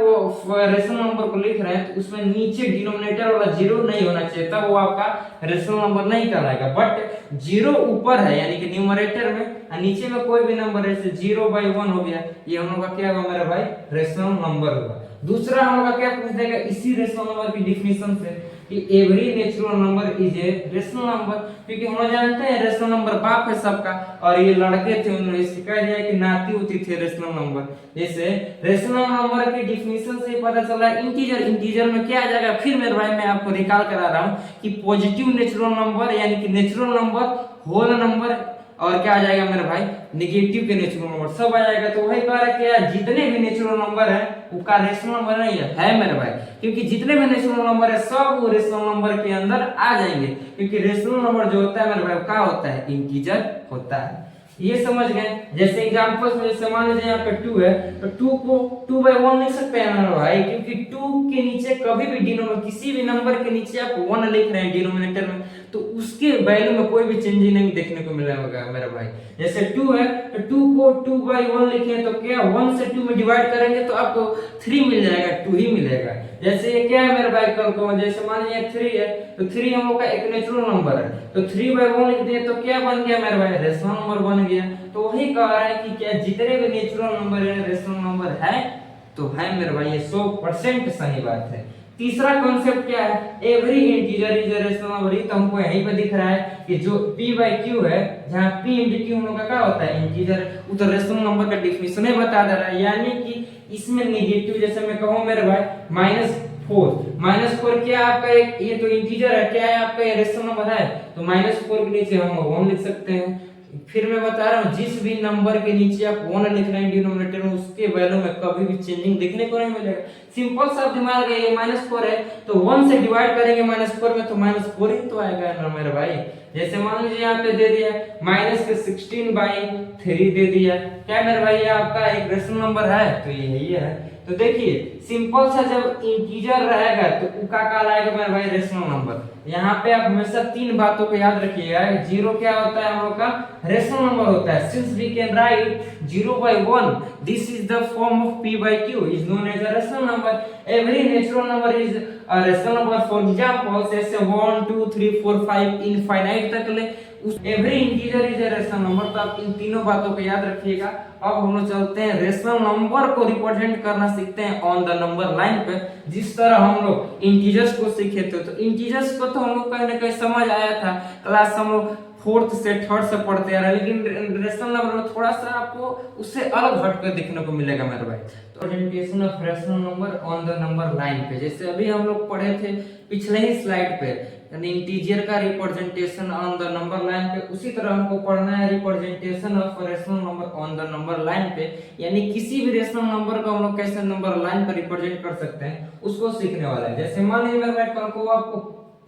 रेशनल नंबर को लिख रहे हैं तो उसमें नीचे डिनोमिनेटर वाला 0 नहीं होना चाहिए, तब वो आपका रेशनल नंबर नहीं कहलाएगा। बट 0 ऊपर है यानी कि न्यूमरेटर में, और नीचे में कोई भी नंबर जैसे 0/1 हो गया, ये हम लोग का क्या होगा मेरे भाई, रेशनल नंबर होगा। दूसरा हम लोग का क्या पूछ देगा इसी रेशनल नंबर की डिफिनीशन से, कि every natural number is a rational number, क्योंकि हम लोग जानते हैं रेशनल नंबर बाप है सबका, और ये लड़के थे उन्होंने इससे कह दिया कि नाती होती थे रेशनल नंबर। जैसे रेशनल नंबर की डिफिनीशन से पता चला इंटीजर, इंटीजर में क्या आ जाएगा, फिर मेरे भाई मैं आपको रिकॉल करा रहा हूँ कि पॉजिटिव नेचुरल नंबर यानी कि नेचुरल नंबर, होल नंबर, और क्या आ जाएगा मेरे भाई नेगेटिव के नेचुरल नंबर सब आ जाएगा। तो वही कह रहा है कि जितने भी नेचुरल नंबर है उसका रेशनल नंबर नहीं है मेरे भाई, क्योंकि जितने भी नेचुरल नंबर है सब वो रेशनल नंबर के अंदर आ जाएंगे, क्योंकि रेशनल नंबर जो होता है मेरे भाई क्या होता है, इंटीजर होता है। ये समझ गए। जैसे एग्जांपल्स में जैसे मान लीजिए यहाँ पे 2 है तो 2 को 2/1 लिख सकते हैं मेरे भाई, क्योंकि 2 के नीचे कभी भी डिनोमिनेटर किसी भी नंबर के नीचे आप 1 लिख रहे हैं डिनोमिनेटर में तो उसके वैल्यू में कोई भी चेंज नहीं देखने को मिलेगा मेरे भाई। जैसे 2 है तो 2 को 2/1 लिखें तो क्या 1 से 2 में डिवाइड करेंगे तो आपको 3 मिल जाएगा, 2 ही मिलेगा। जैसे ये क्या है मेरे भाई कल को जैसे मान लीजिए 3 है तो 3 हम लोग का एक नेचुरल नंबर है तो 3/1 लिख दिए तो क्या बन गया मेरे भाई, रेशनल नंबर बन गया। तो वही कह रहा है कि क्या जितने भी नेचुरल नंबर है रेशनल नंबर है तो है मेरे भाई, ये 100% सही बात है। तीसरा कॉन्सेप्ट क्या है, every integer is a rational number. तो हमको यहीं पे दिख रहा है कि जो p/q है जहां p × q हम लोग का क्या होता है इंटीजर, वो तो रेशनल नंबर का डेफिनेशन ही बता दे रहा है, यानी कि इसमें नेगेटिव जैसे मैं कहूं मेरे भाई -4 क्या आपका एक ये तो इंटीजर है, क्या है आपका ये रेशनल नंबर है तो -4 के नीचे हम 1 लिख सकते हैं। फिर मैं बता रहा हूँ जिस भी नंबर के नीचे आप 1 लिख रहे हैं डिनोमिनेटर में उसके वैल्यू में कभी भी चेंजिंग देखने को नहीं मिलेगा। सिंपल सा दिमाग है, ये -4 है तो 1 से डिवाइड करेंगे -4 में तो -4 ही तो आएगा ना मेरे भाई। जैसे मान लीजिए यहाँ पे दे दिया -16/3 दे दिया, क्या मेरे भाई ये आपका एक रेशनल नंबर है तो यही है। तो देखिए सिंपल सा जब इंटीजर रहेगा तो उसका क्या आएगा मेरे भाई रेशनल नंबर। यहाँ पे आप हमेशा 3 बातों को याद रखिएगा। 0 क्या होता है हम लोग का रेशनल नंबर होता है, since we can write 0/1 this is the form of p/q is known as a rational number. Every natural number is a rational number. For example जैसे 1 2 3 4 5 इनफाइनाइट तक ले every integer is a rational number. तो आप इन तीनों बातों को याद रखिएगा। अब हम लोग चलते हैं रेशनल नंबर को रिप्रेजेंट करना सीखते हैं ऑन द नंबर लाइन पे। जिस तरह हम लोग इंटीजर्स को सीखे थे तो इंटीजर्स को तो हम लोग कहीं ना कहीं समझ आया था, क्लास हम लोग 4th से 3rd से पढ़ते आ रहे हैं, लेकिन रेशनल नंबर में थोड़ा सा आपको उससे अलग हटकर देखने को मिलेगा मेरे भाई। तो representation of rational number on the number line पे जैसे अभी हम लोग पढ़े थे पिछले ही स्लाइड पे यानी इंटीजर का representation on the number line पे, उसी तरह हमको पढ़ना है representation of rational number on the number line पे, यानी किसी भी रेशनल नंबर को हम लोग कैसे नंबर लाइन पर रिप्रेजेंट कर सकते हैं उसको सीखने वाला है। जैसे मान लीजिए मैं कल को आपको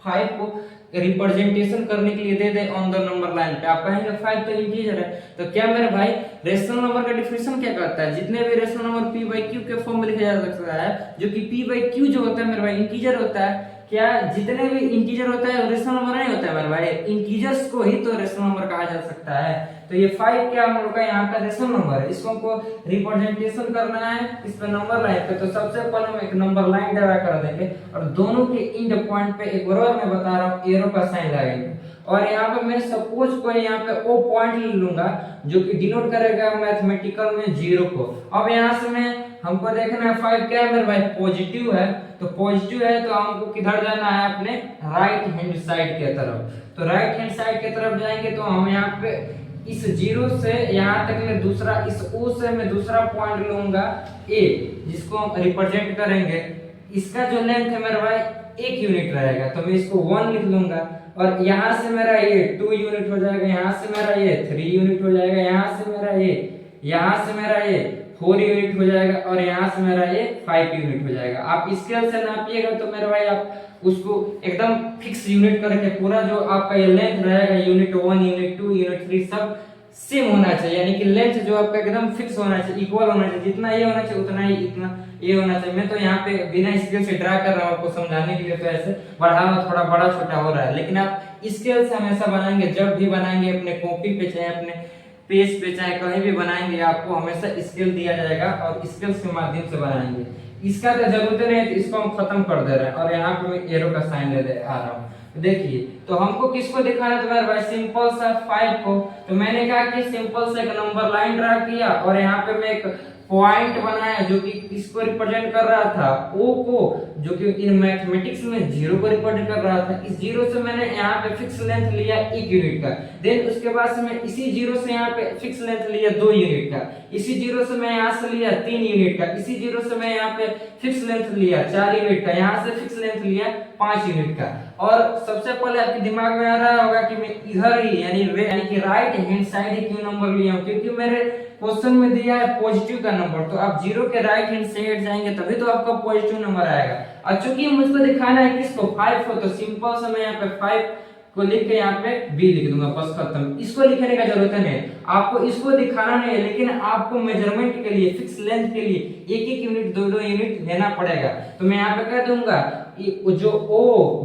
5 को रिप्रेजेंटेशन करने के लिए दे दे ऑन द नंबर लाइन पे, आप कहेंगे 5 तो इंटीजर है तो क्या मेरे भाई रेशनल नंबर का डेफिनेशन क्या कहता है, जितने भी रेशनल नंबर p/q के फॉर्म में लिखा जा सकता है, जो कि p/q जो होता है मेरे भाई इंटीजर होता है। क्या जितने भी इंटीजर होता है रेशनल नंबर नहीं होता है मेरे भाई, इंटीजर्स को ही तो रेशनल नंबर कहा जा सकता है। तो ये 5 क्या हम लोग का यहाँ का रेशनल नंबर है, इसको हमको रिप्रेजेंटेशन करना है इस पे नंबर लाइन पे। तो सबसे पहले हम एक नंबर लाइन ड्रा कर देंगे और दोनों के एंड पॉइंट पे एक बार मैं बता रहा हूँ एरो का साइन लगाएंगे और यहाँ पे मैं सपोज कोई यहाँ पे ओ पॉइंट ले लूंगा जो कि डिनोट करेगा मैथमेटिकल में 0 को। अब यहाँ से मैं हमको देखना है 5 क्या है मेरे भाई पॉजिटिव है, तो पॉजिटिव है तो हमको किधर जाना है अपने राइट हैंड साइड के तरफ। तो राइट हैंड साइड के तरफ जाएंगे तो हम यहाँ पे इस 0 से यहाँ तक में दूसरा इस O से मैं दूसरा पॉइंट लूंगा A जिसको हम रिप्रेजेंट करेंगे। इसका जो लेंथ है मेरे भाई 1 यूनिट रहेगा तो मैं इसको 1 लिख लूंगा और यहाँ से मेरा ये 2 यूनिट हो जाएगा, यहाँ से मेरा ये 3 यूनिट हो जाएगा, यहाँ से मेरा ये 4 यूनिट हो जाएगा और यहाँ से मेरा ये 5 यूनिट हो जाएगा। आप स्केल से नापिएगा तो मेरे भाई आप उसको एकदम फिक्स यूनिट करके पूरा जो आपका ये लेंथ रहेगा यूनिट 1 यूनिट 2 यूनिट 3 सब सेम होना चाहिए, यानी कि लेंथ जो आपका एकदम फिक्स होना चाहिए, इक्वल होना चाहिए, जितना ये होना चाहिए उतना ही इतना ये होना चाहिए। मैं तो यहाँ पे बिना स्केल से ड्रा कर रहा हूँ आपको समझाने के लिए, तो ऐसे बढ़ाना थोड़ा बड़ा छोटा हो रहा है, लेकिन आप स्केल से हमेशा बनाएंगे, जब भी बनाएंगे अपने कॉपी पे चाहे अपने पेज पे चाहे कहीं भी बनाएंगे आपको हमेशा स्केल दिया जाएगा और स्केल के माध्यम से बनाएंगे। इसका तो जरूरत नहीं है तो इसको हम खत्म कर दे रहे हैं और यहाँ पे मैं एरो का साइन ले आ रहा हूँ। देखिए तो हमको किसको दिखाना था मेरे भाई सिंपल सा 5 को, तो मैंने कहा कि सिंपल सा एक नंबर लाइन ड्रा किया और यहाँ पे मैं एक पॉइंट बनाया जो कि इसको रिप्रेजेंट कर रहा था ओ को, जो कि इन मैथमेटिक्स में जीरो को रिप्रेजेंट कर रहा था। इस जीरो से मैंने यहाँ पे फिक्स लेंथ लिया 1 यूनिट का, देन उसके बाद से मैं इसी जीरो से यहाँ पे फिक्स लेंथ लिया 2 यूनिट का, इसी जीरो से मैं यहाँ से लिया 3 यूनिट का, इसी जीरो से मैं यहाँ पे फिक्स लेंथ लिया 4 यूनिट का, यहाँ से फिक्स लेंथ लिया 5 यूनिट का। और सबसे पहले आपके दिमाग में आ रहा होगा कि मैं इधर ही यानी कि राइट हैंड साइड ही क्यों नंबर लिया हूं, क्योंकि मेरे क्वेश्चन में दिया है पॉजिटिव का नंबर, तो आप जीरो के राइट हैंड साइड जाएंगे तभी तो आपका पॉजिटिव नंबर आएगा। और चूंकि मुझको दिखाना है किसको 5 को, तो सिंपल से मैं यहाँ पे 5 को लिख के यहाँ पे बी लिख दूंगा, बस खत्म। इसको लिखने का जरूरत नहीं, आपको इसको दिखाना नहीं है, लेकिन आपको मेजरमेंट के लिए फिक्स लेंथ के लिए एक एक यूनिट 2-2 यूनिट लेना पड़ेगा। तो मैं यहाँ पे कह दूंगा जो ओ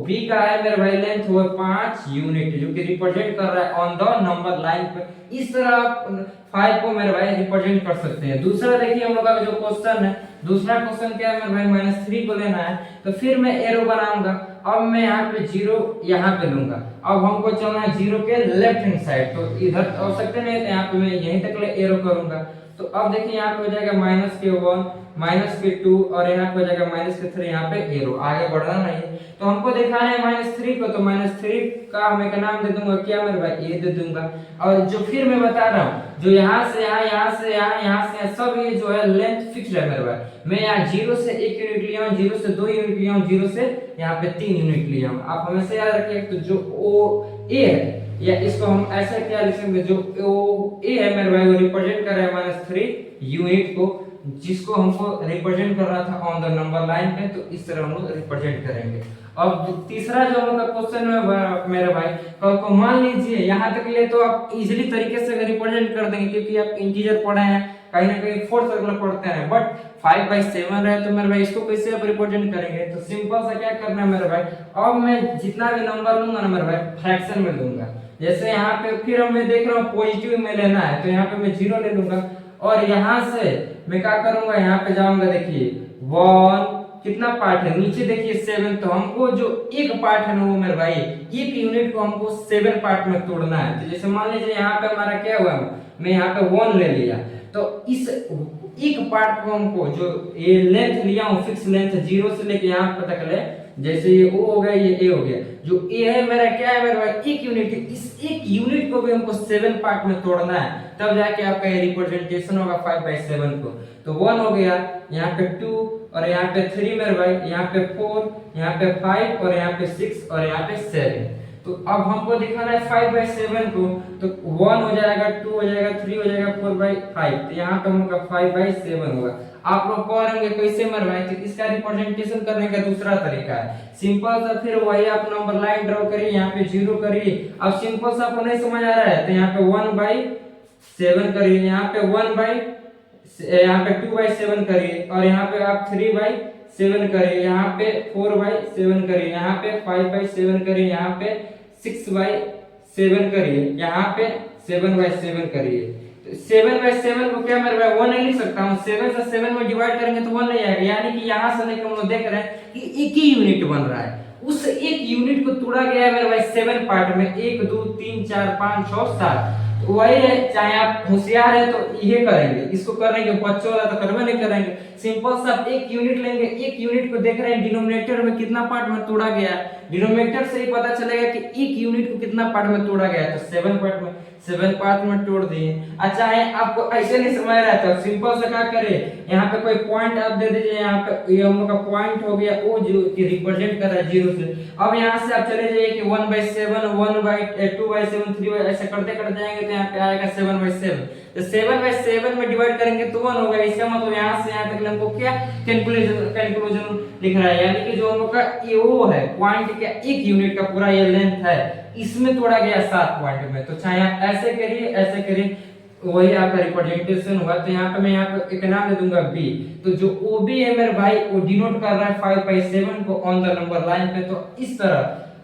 बी का है मेरे भाई लेंथ वो 5 यूनिट, जो कि रिप्रेजेंट कर रहा है ऑन द नंबर लाइन पे। इस तरह आप 5 को मेरे भाई रिप्रेजेंट कर सकते हैं। दूसरा देखिए हम लोग का जो क्वेश्चन है, दूसरा क्वेश्चन क्या है मेरे भाई, -3 को लेना है, तो फिर मैं एरो बनाऊंगा। अब मैं यहाँ पे जीरो यहाँ पे लूंगा, अब हमको चलना है जीरो के लेफ्ट हैंड साइड, तो इधर आवश्यकता नहीं है, यहाँ पे मैं यहीं तक एरो करूंगा। तो अब देखिए यहाँ पे हो जाएगा -1 -2 और यहाँ पे हो जाएगा -3, यहाँ पे एरो, आगे बढ़ना नहीं है। तो हमको दिखाना है -3 को, तो -3 का मैं क्या नाम दे दूंगा, क्या मेरे भाई ए दे दूंगा। और जो फिर मैं बता रहा हूँ, जो यहाँ से यहाँ, यहाँ से यहाँ, यहाँ से यहाँ, सब ये जो है लेंथ फिक्स है मेरे भाई। मैं यहाँ जीरो से 1 यूनिट लिया हूँ, जीरो से 2 यूनिट लिया हूँ, जीरो से यहाँ पे 3 यूनिट लिया हूँ। आप हमेशा याद रखिए, तो जो ओ ए है, या इसको हम ऐसा क्या लिख सकते हैं, जो ओ ए है मेरे भाई वो रिप्रेजेंट कर रहा है -3 यूनिट को, जिसको हमको रिप्रेजेंट कर रहा था ऑन द नंबर लाइन पे, तो इस तरह हम लोग रिप्रेजेंट करेंगे। अब तीसरा जो हम लोग का क्वेश्चन है मेरे भाई, तो मान लीजिए यहाँ तक ले तो आप इजीली तरीके से रिप्रेजेंट कर देंगे, क्योंकि आप इंटीजर पढ़े हैं, कहीं ना कहीं फोर्थ सर्कुलर पढ़ते हैं। बट 5/7 है, तो मेरे भाई इसको कैसे आप रिप्रेजेंट करेंगे, तो सिंपल सा क्या करना है मेरे भाई, अब मैं जितना भी नंबर लूंगा ना मेरे भाई फ्रैक्शन में लूंगा। जैसे यहाँ पे फिर मैं देख रहा हूँ पॉजिटिव में लेना है, तो यहाँ पे मैं 0 ले लूंगा, और यहाँ से मैं क्या करूंगा, यहाँ पे जाऊंगा, देखिए 1 कितना पार्ट है, नीचे देखिए 7, तो हमको जो एक पार्ट है ना वो मेरे भाई 1 यूनिट को हमको 7 पार्ट में तोड़ना है। तो जैसे मान लीजिए यहाँ पे हमारा क्या हुआ, मैं यहाँ पे 1 ले लिया, तो इस एक पार्ट को हमको जो ये लेंथ लिया हूँ फिक्स लेंथ 0 से लेके यहाँ पे तक ले, जैसे ये ओ हो गया, ये ए हो गया, जो ए है मेरा क्या है मेरे भाई 1 यूनिट है, इस 1 यूनिट को भी हमको 7 पार्ट में तोड़ना है, तब जाके आपका ये रिप्रेजेंटेशन होगा 5/7 को। तो 1 हो गया, यहाँ पे 2 और यहाँ पे 3 मेरे भाई, यहाँ पे 4, यहाँ पे 5 और यहाँ पे 6 और यहाँ पे 7। तो अब हमको दिखाना है 5/7 को, तो 1 हो जाएगा, 2 हो जाएगा, 3 हो जाएगा, 4/5, तो यहाँ पे हमका 5/7 होगा। आप लोग करेंगे कैसे मेरे भाई, तो इसका रिप्रेजेंटेशन करने का दूसरा तरीका है, सिंपल सा, फिर वही आप नंबर लाइन ड्रॉ करिए, यहाँ पे 0 करिए। अब सिंपल सा आपको नहीं समझ आ रहा है, तो यहाँ पे 1/7 करिए, यहाँ पे 2/7 करिए, और यहाँ पे आप 3/7 करिए, यहाँ पे 4/7 करिए, यहाँ पे 5/7 करिए, यहाँ पे 6/7 करिए, यहाँ पे 7/7 करिए। 7/7 को क्या मेरे भाई 1 नहीं लिख सकता हूँ, 7 से 7 में डिवाइड करेंगे तो 1 नहीं आएगा, यानी कि यहाँ से लेकर हम लोग देख रहे हैं कि एक ही यूनिट बन रहा है, उस एक यूनिट को तोड़ा गया है मेरे भाई 7 पार्ट में, 1 2 3 4 5 6 7। वही है, चाहे आप होशियार है तो ये करेंगे, इसको करेंगे, बच्चों वाला तो करवे नहीं करेंगे। सिंपल सा एक यूनिट लेंगे, एक यूनिट को देख रहे हैं डिनोमिनेटर में कितना पार्ट में तोड़ा गया है, डिनोमिनेटर से ही पता चलेगा कि एक यूनिट को कितना पार्ट में तोड़ा गया है, तो 7 पार्ट में तोड़ दिए। अच्छा है, आपको ऐसे नहीं समझ रहा है तो सिंपल से क्या करें, यहाँ पे कोई पॉइंट आप दे दीजिए, यहाँ पे ये हम लोग का पॉइंट हो गया वो जो कि रिप्रेजेंट कर रहा है 0 से। अब यहाँ से आप चले जाइए कि 1/7 1/2/7 3 ऐसे करते करते जाएंगे, तो यहाँ पे आएगा 7/7, तो 7/7 में डिवाइड करेंगे तो 1 होगा। इसका मतलब यहाँ से यहाँ तक हमको क्या कंक्लूजन लिख रहा है, यानी कि जो हम लोग का ये वो है पॉइंट क्या एक यूनिट का पूरा ये लेंथ है, इसमें तोड़ा गया 7 पॉइंट में। तो चाहे आप ऐसे करिए, वही आपका रिप्रेजेंटेशन होगा। तो यहाँ पे मैं यहाँ पे एक नाम दे दूंगा बी, तो जो ओ बी है मेरे भाई वो डिनोट कर रहा है 5/7 को ऑन द नंबर लाइन पे। तो इस तरह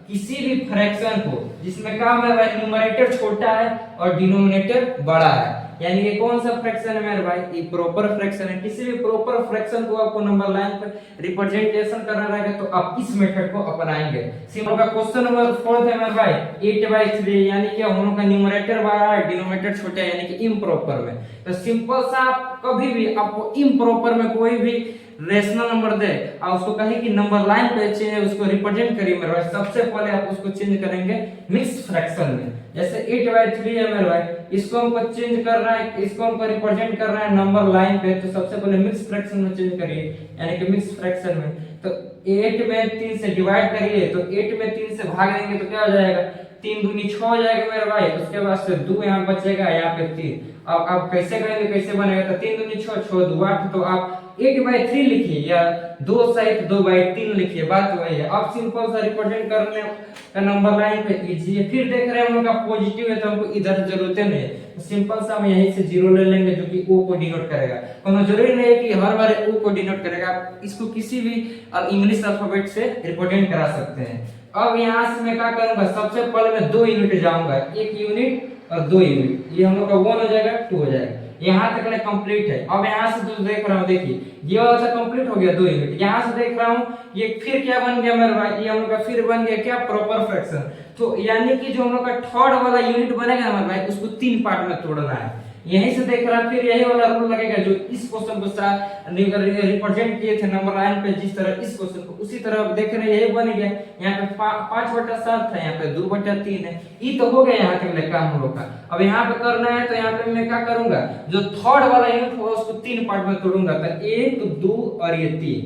किसी भी फ्रैक्शन को जिसमें क्या है भाई न्यूमरेटर छोटा है और डिनोमिनेटर बड़ा है, यानी कि कौन सा फ्रैक्शन है मेरे भाई, ये प्रॉपर फ्रैक्शन है। किसी भी प्रॉपर फ्रैक्शन को आपको नंबर लाइन पर रिप्रेजेंटेशन करना रहेगा तो आप इस मेथड को अपनाएंगे। सिंपल का क्वेश्चन नंबर 4 है मेरे भाई 8/3, यानी कि हम लोग का न्यूमरेटर बड़ा है डिनोमिनेटर छोटा है, यानी कि इम्प्रॉपर में। तो सिंपल सा आप कभी भी आपको इम्प्रॉपर में कोई भी रेशनल नंबर दे और उसको कहे कि नंबर लाइन पे चेंज उसको रिप्रेजेंट करिए मेरे भाई, सबसे पहले आप उसको चेंज करेंगे मिक्स फ्रैक्शन में। जैसे 8/3 है मेरे भाई, इसको हमको चेंज करना है, इसको हमको रिप्रेजेंट करना है नंबर लाइन पे, तो सबसे पहले मिक्स फ्रैक्शन में चेंज करिए, यानी कि मिक्स फ्रैक्शन में। तो 8 में 3 से डिवाइड करिए, तो 8 में 3 से भाग देंगे तो क्या हो जाएगा, 3 दूनी 6 हो जाएगा मेरे भाई। उसके बाद से 2 यहाँ बचेगा, यहाँ पे 3। अब आप कैसे करेंगे, कैसे बनेगा, तो 3 दूनी 6, 6 2 8, तो आप 8/3 लिखिए या 2 सहित 2/3 लिखिए, बात वही है। अब सिंपल सा रिप्रेजेंट करने का नंबर लाइन पे कीजिए। फिर देख रहे हैं हम लोग का पॉजिटिव है तो हमको इधर जरूरत नहीं है, तो सिंपल सा हम यहीं से 0 ले लेंगे जो कि O को डिनोट करेगा। कोनो जरूरी नहीं है कि हर बार O को डिनोट करेगा, आप इसको किसी भी इंग्लिश अल्फाबेट से रिप्रेजेंट करा सकते हैं। अब यहाँ से मैं क्या करूंगा, सबसे पहले मैं 2 यूनिट जाऊंगा, 1 यूनिट और 2 यूनिट, ये हम लोग का 1 हो जाएगा 2 हो जाएगा। यहाँ तक ले कंप्लीट है। अब यहाँ से जो देख रहा हूँ, देखिए ये वाला तो कंप्लीट हो गया 2 यूनिट। यहाँ से देख रहा हूँ ये फिर क्या बन गया मेरे भाई, ये हम लोग का फिर बन गया क्या, प्रॉपर फ्रैक्शन। तो यानी कि जो हम लोग का थर्ड वाला यूनिट बनेगा मेरे भाई, उसको 3 पार्ट में तोड़ना है। यहीं से देख रहा फिर यही वाला रूल लगेगा जो इस क्वेश्चन को रिप्रेजेंट किए थे नंबर लाइन पे, जिस तरह इस क्वेश्चन को, उसी तरह अब देख रहे हैं यही बन गया। यहाँ पे 5/7 था, यहाँ पे 2/3 है। ये तो हो गया यहाँ तक काम हम लोग का। अब यहाँ पे करना है तो यहाँ पे मैं क्या करूंगा, जो थर्ड वाला यूनिट होगा उसको 3 पार्ट में तोड़ूंगा, तो 1 2 और ये 3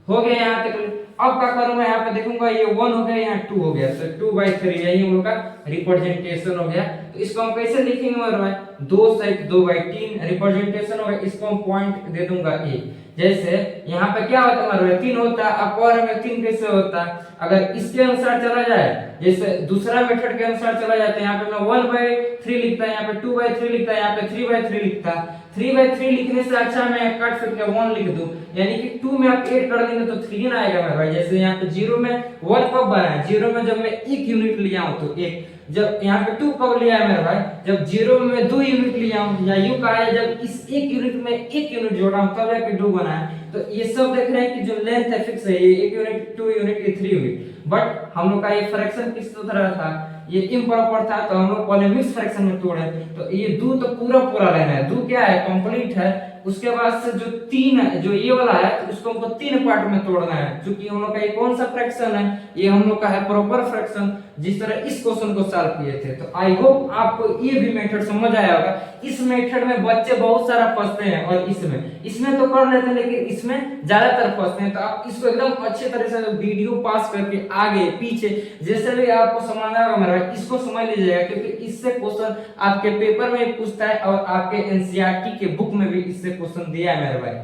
हो गया यहाँ तक। अब क्या करूंगा, यहाँ पे देखूंगा ये 1 हो गया, यहाँ 2 हो गया, तो 2/3 यही हम लोग का रिप्रेजेंटेशन हो गया। तो इसको हम कैसे लिखेंगे मेरे भाई, 2 सहित 2/3 रिप्रेजेंटेशन हो गया। इसको हम पॉइंट दे दूंगा a। जैसे यहाँ पे क्या होता है मेरे भाई, 3 होता है, अब और में 3 कैसे होता है, अगर इसके अनुसार चला जाए, जैसे दूसरा मेथड के अनुसार चला जाता है, यहाँ पे मैं 1/3 लिखता है, यहाँ पे 2/3 लिखता है, यहाँ पे 3/3 लिखता है। 3/3 लिखने से अच्छा मैं काट फिर के 1 लिख दूं, यानी कि 2 में आप 8 कर देंगे तो 3 ना आएगा मेरे भाई। जैसे यहाँ पे 0 में 1 कब बना है, 0 में जब मैं 1 यूनिट लिया हूं तो 1, जब यहाँ पे 2 कब लिया है मेरे भाई, जब 0 में 2 यूनिट लिया हूं, या यूं कहा है जब इस 1 यूनिट में 1 यूनिट जोड़ा हूं तब जाके 2 बना है। तो ये सब देख रहे हैं कि जो लेंथ है फिक्स है, ये 1 यूनिट 2 यूनिट 3 यूनिट। बट हम लोग का ये फ्रैक्शन किस तरह था, ये इम्प्रॉपर था, तो हम लोग पहले मिक्स फ्रैक्शन में तोड़े। तो ये 2 तो पूरा पूरा लेना है, 2 क्या है, कंप्लीट है। उसके बाद से जो 3 है, जो ये वाला है, तो उसको हमको 3 पार्ट में तोड़ना है। क्योंकि हम लोग का ये कौन सा फ्रैक्शन है, ये हम लोग का है प्रॉपर फ्रैक्शन, जिस तरह इस क्वेश्चन को सॉल्व किए थे। तो आई होप आपको ये भी मेथड समझ आया होगा। इस मेथड में बच्चे बहुत सारा फंसते हैं, और इसमें तो कर लेते हैं, लेकिन इसमें ज्यादातर फंसते हैं। तो आप इसको एकदम अच्छे तरह से वीडियो पास करके आगे पीछे जैसे भी आपको समझना होगा मेरा, इसको समझ लीजिएगा, क्योंकि इससे क्वेश्चन आपके पेपर में पूछता है और आपके एनसीईआरटी के बुक में भी इससे क्वेश्चन दिया है मेरे भाई।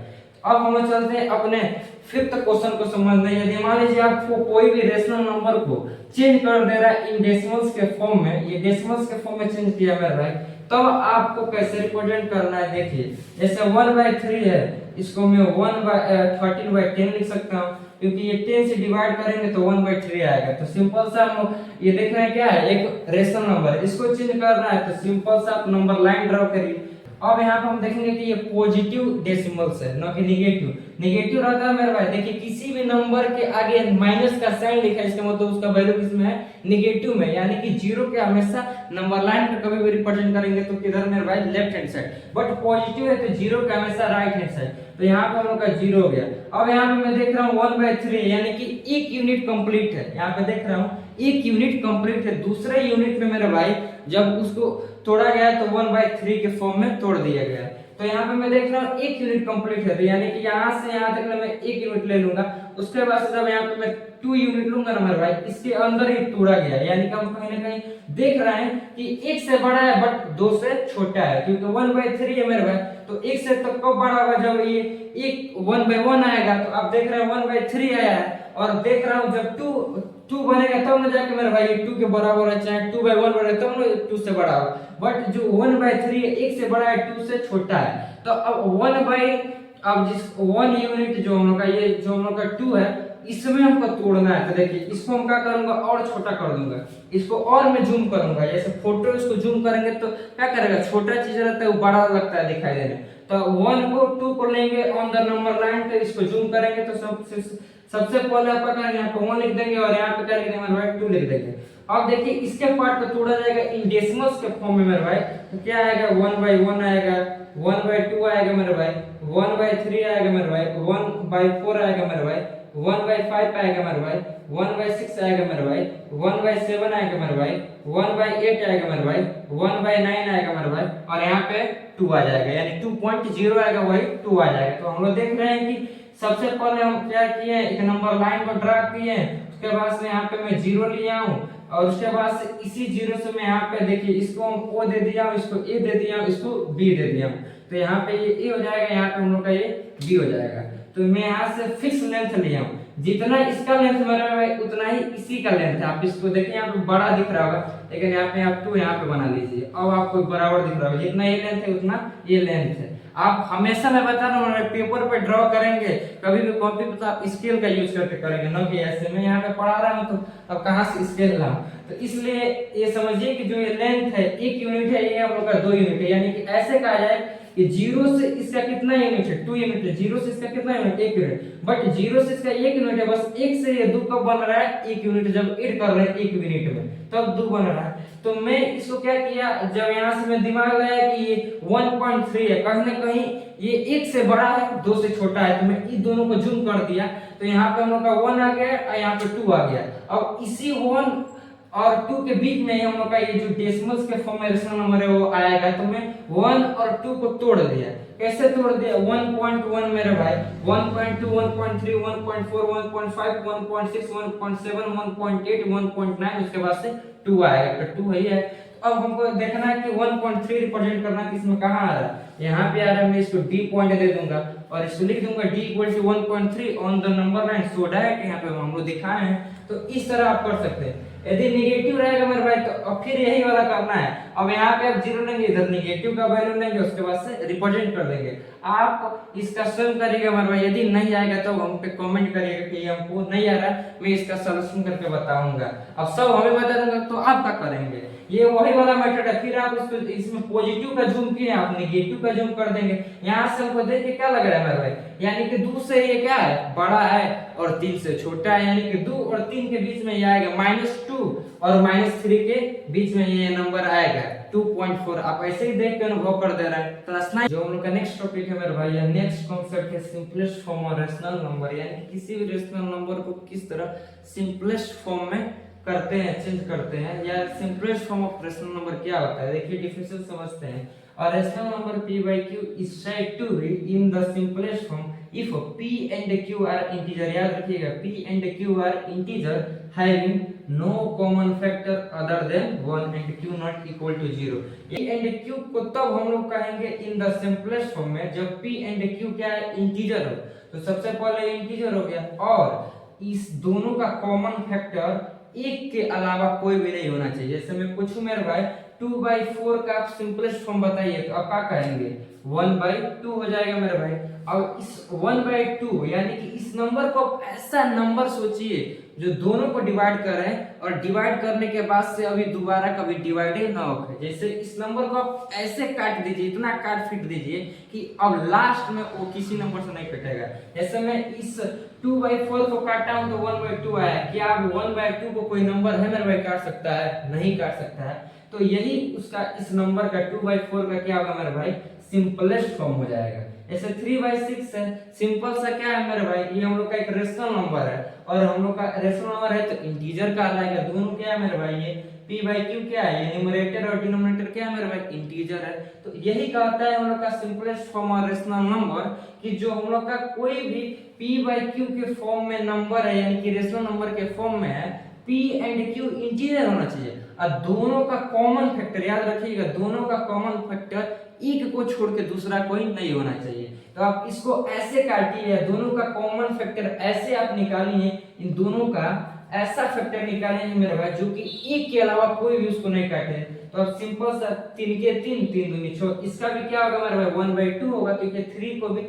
अब हम चलते हैं अपने 5th क्वेश्चन को समझने। यदि मान लीजिए आपको कोई भी रेशनल नंबर को चेंज कर दे रहा है इन डेसिमल्स के फॉर्म में, ये डेसिमल्स के फॉर्म में चेंज किया मेरे भाई, तब आपको कैसे रिप्रेजेंट करना है। देखिए जैसे 1/3 है, इसको मैं 13/10 लिख सकता हूँ, क्योंकि ये 10 से डिवाइड करेंगे तो 1/3 आएगा। तो सिंपल सा हम ये देख रहे हैं क्या है, एक रेशनल नंबर, इसको चेंज करना है तो सिंपल सा आप नंबर लाइन ड्रॉ करिए। अब यहाँ पे हम देखेंगे कि ये पॉजिटिव डेसिमल्स है, ना कि निगेटिव। निगेटिव रहता है मेरे भाई, देखिए किसी भी नंबर के आगे माइनस का साइन लिखा है, इसका मतलब उसका वैल्यू किसमें है, निगेटिव में, यानी कि 0 के हमेशा नंबर लाइन पे कभी भी रिप्रेजेंट करेंगे तो किधर मेरे भाई, left hand side. But positive है तो 0 के हमेशा राइट हैंड साइड। तो यहाँ पे हम लोग का 0 हो गया। अब यहाँ पे मैं देख रहा हूँ 1/3, यानी कि 1 यूनिट कंप्लीट है। यहाँ पे देख रहा हूँ 1 यूनिट कंप्लीट है। दूसरे यूनिट में मेरे भाई जब उसको तोड़ा गया तो 1/3 के फॉर्म में तोड़ दिया गया। तो यहाँ पे मैं देख रहा हूँ 1 यूनिट कंप्लीट है, तो यानी कि यहाँ से यहाँ तक मैं 1 यूनिट ले लूंगा। उसके बाद से जब यहाँ पे मैं 2 यूनिट लूंगा ना मेरे भाई, इसके अंदर ही तोड़ा गया, यानी कि हम कहीं ना कहीं देख रहे हैं कि 1 से बड़ा है बट 2 से छोटा है, क्योंकि 1/3 है मेरे भाई। तो 1 से तो कब बड़ा होगा, जब ये 1/1 आएगा। तो आप देख रहे हैं 1/3 आया है, और देख रहा हूँ जब 2 बनेगा तब ना जाके मेरे भाई 2 के बराबर है, चाहे 2/1 बने तब ना 2 से बड़ा हो। बट जो 1/3 है, 1 से बड़ा है, 2 से छोटा है। तो अब 1 यूनिट जो हम लोग का, ये जो हम लोग का 2 है, इसमें हमको तोड़ना है। तो देखिए इसको हम क्या करूंगा और छोटा कर दूंगा, इसको और मैं जूम करूंगा। जैसे फोटो इसको जूम करेंगे तो क्या करेगा, छोटा चीज रहता है वो बड़ा लगता है दिखाई देने। तो 1 को 2 को लेंगे ऑन द नंबर लाइन, तो इसको जूम करेंगे तो सबसे पहले आप क्या करेंगे, यहाँ पे 1 लिख देंगे और यहाँ पे क्या लिख देंगे मेरे भाई 2 लिख देंगे। अब देखिए इसके पार्ट को तोड़ा जाएगा इन डेसिमल्स के फॉर्म में मेरे भाई, तो क्या आएगा 1/1 आएगा, 1/2 आएगा मेरे भाई, 1/3 आएगा मेरे भाई, 1/4 आएगा मेरे भाई, 1/5 आएगा मेरे भाई, 1/6 आएगा मेरे भाई, 1/7 आएगा मेरे भाई, 1/8 आएगा मेरे भाई, 1/9 आएगा मेरे भाई, और यहाँ पे 2 आ जाएगा, यानी 2.0 आएगा वही 2 आ जाएगा। तो हम लोग देख रहे हैं कि सबसे पहले हम क्या किए, एक नंबर लाइन को ड्रा किए, उसके बाद से यहाँ पे मैं 0 लिया हूँ, और उसके बाद से इसी 0 से मैं यहाँ पे देखिए इसको हम O दे दिया हूँ, इसको A दे दिया हूँ, इसको B दे दिया हूँ। तो यहाँ पे ये A हो जाएगा, यहाँ पे हम लोग का ये B हो जाएगा। तो मैं यहाँ से फिक्स लेंथ लिया हूँ, जितना इसका लेंथ मेरा है उतना ही इसी का लेंथ है। आप इसको देखिए यहाँ पे बड़ा दिख रहा होगा, लेकिन यहाँ पे आप 2 यहाँ पे बना लीजिए, अब आपको बराबर दिख रहा होगा, जितना ये लेंथ है उतना ये लेंथ है। आप हमेशा मैं बता रहा हूँ पेपर पे ड्रॉ करेंगे, कभी भी कॉपी पे तो आप स्केल का यूज करके करेंगे, ना कि ऐसे। मैं यहाँ पे पढ़ा रहा हूँ तो अब कहाँ से स्केल लाऊं, तो इसलिए ये समझिए कि जो ये लेंथ है 1 यूनिट है, ये हम लोग का 2 यूनिट है। यानी कि ऐसे कहा जाए कि 0 से इसका कितना यूनिट है, 2 यूनिट है, 0 से इसका कितना यूनिट, 1 यूनिट, बट 0 से इसका 1 यूनिट है, बस 1 से ये 2 कब बन रहा है, 1 यूनिट जब ऐड कर रहे हैं 1 यूनिट में तब 2 बन रहा है। तो मैं इसको क्या किया, जब यहाँ से मैं दिमाग लगाया कि ये 1.3 है, कहीं ना कहीं ये 1 से बड़ा है 2 से छोटा है, तो मैं इन दोनों को जूम कर दिया, तो यहाँ पे हम लोग का 1 आ गया और यहाँ पे 2 आ गया। अब इसी 1 और 2 के बीच में हम लोग का ये जो डेसिमल्स के फॉर्म में रेशनल नंबर है वो आएगा। तो मैं 1 और 2 को तोड़ दिया। कैसे तोड़ दिया, 1.1 मेरे भाई, 1.2, 1.3, 1.4, 1.5, 1.6, 1.7, 1.8, 1.9, उसके बाद से 2 आएगा, तो 2 ही है। अब हमको देखना है कि 1.3 रिप्रेजेंट करना किसमें कहाँ आ रहा है, यहाँ पे आ रहा है। मैं इसको D पॉइंट दे दूंगा और इसको लिख दूंगा D equal to 1.3 on the number line, so direct यहाँ पे हम लोग दिखाए हैं। तो इस तरह आप कर सकते हैं। यदि नेगेटिव रहेगा मेरे भाई तो अब फिर यही वाला करना है। अब यहाँ पे आप 0 लेंगे, इधर नेगेटिव का वैल्यू लेंगे, उसके बाद से रिप्रेजेंट कर देंगे। आप इसका सॉल्व करिएगा मेरे भाई, यदि नहीं आएगा तो हम पे कमेंट करिएगा कि हमको नहीं आ रहा है, मैं इसका सॉल्यूशन करके बताऊंगा। अब सब हमें बता दूंगा तो आप क्या करेंगे, ये वही वाला मेथड है। फिर आप इसमें पॉजिटिव का जूम किए, आप नेगेटिव का जूम कर देंगे। यहाँ से हमको देख के क्या लग रहा है मेरे भाई, यानी कि 2 से ये क्या है, बड़ा है, और 3 से छोटा है, यानी कि 2 और 3 के बीच में ये आएगा, -2 और -3 के बीच में ये नंबर आएगा 2.4। आप ऐसे ही देख के अनुभव कर दे रहे हैं। तो जो हम लोग का नेक्स्ट टॉपिक है मेरे भाई, या नेक्स्ट कॉन्सेप्ट है simplest form of rational number, यानी कि किसी भी रेशनल नंबर को किस तरह सिंपलेस्ट फॉर्म में करते हैं, चेंज करते हैं, या simplest form of rational number क्या होता है। देखिए डिफिनेशन समझते हैं। A rational number p by q is said to be in the simplest form if p and q are integer। याद रखिएगा, p and q are integer having no common factor other than 1 and q not equal to 0। p and q को तब हम लोग कहेंगे in the simplest form में जब p and q क्या है, इंटीजर हो। तो सबसे पहले इंटीजर हो गया, और इस दोनों का कॉमन फैक्टर 1 के अलावा कोई भी नहीं होना चाहिए। जैसे मैं पूछूं मेरे भाई 2/4 का आप सिंपलेस्ट फॉर्म बताइए, तो आप क्या कहेंगे, 1/2 हो जाएगा मेरे भाई। अब इस 1/2 यानी कि इस नंबर को ऐसा नंबर सोचिए जो दोनों को डिवाइड कर रहे हैं, और डिवाइड करने के बाद से अभी दोबारा कभी डिवाइड ही ना हो। जैसे इस नंबर को आप ऐसे काट दीजिए, इतना काट फीट दीजिए कि अब लास्ट में वो किसी नंबर से नहीं कटेगा। जैसे मैं इस 2/4 को काटा हूं तो 1/2 आया। क्या अब 1/2 को कोई नंबर है मेरे भाई काट सकता है, नहीं काट सकता है। तो यही उसका इस नंबर का 2/4 का क्या होगा मेरे भाई, सिंपलेस्ट फॉर्म हो जाएगा। जैसे 3/6 है, सिंपल सा क्या है मेरे भाई, ये हम लोग का एक रेशनल नंबर है, और हम लोग का रेशनल नंबर है तो इंटीजर का आएगा। दोनों क्या है मेरे भाई, ये p/q क्या है, ये न्यूमरेटर और डिनोमिनेटर क्या है मेरे भाई, इंटीजर है। तो यही कहता है हम लोग का सिंपलेस्ट फॉर्म और रेशनल नंबर, कि जो हम लोग का कोई भी p/q के फॉर्म में नंबर है, यानी कि रेशनल नंबर के फॉर्म में है, p and q इंटीजर होना चाहिए, और दोनों का कॉमन फैक्टर, याद रखिएगा, दोनों का कॉमन फैक्टर एक को छोड़ के दूसरा कोई नहीं होना चाहिए। तो आप इसको ऐसे काटिए, दोनों का कॉमन फैक्टर ऐसे आप निकालिए, इन दोनों का ऐसा फैक्टर निकालेंगे मेरे भाई जो कि एक के अलावा कोई भी उसको नहीं काटे। तो अब सिंपल सा 3 के 3 3 दूनी 6, इसका भी क्या होगा मेरे भाई 1/2 होगा, क्योंकि 3 को भी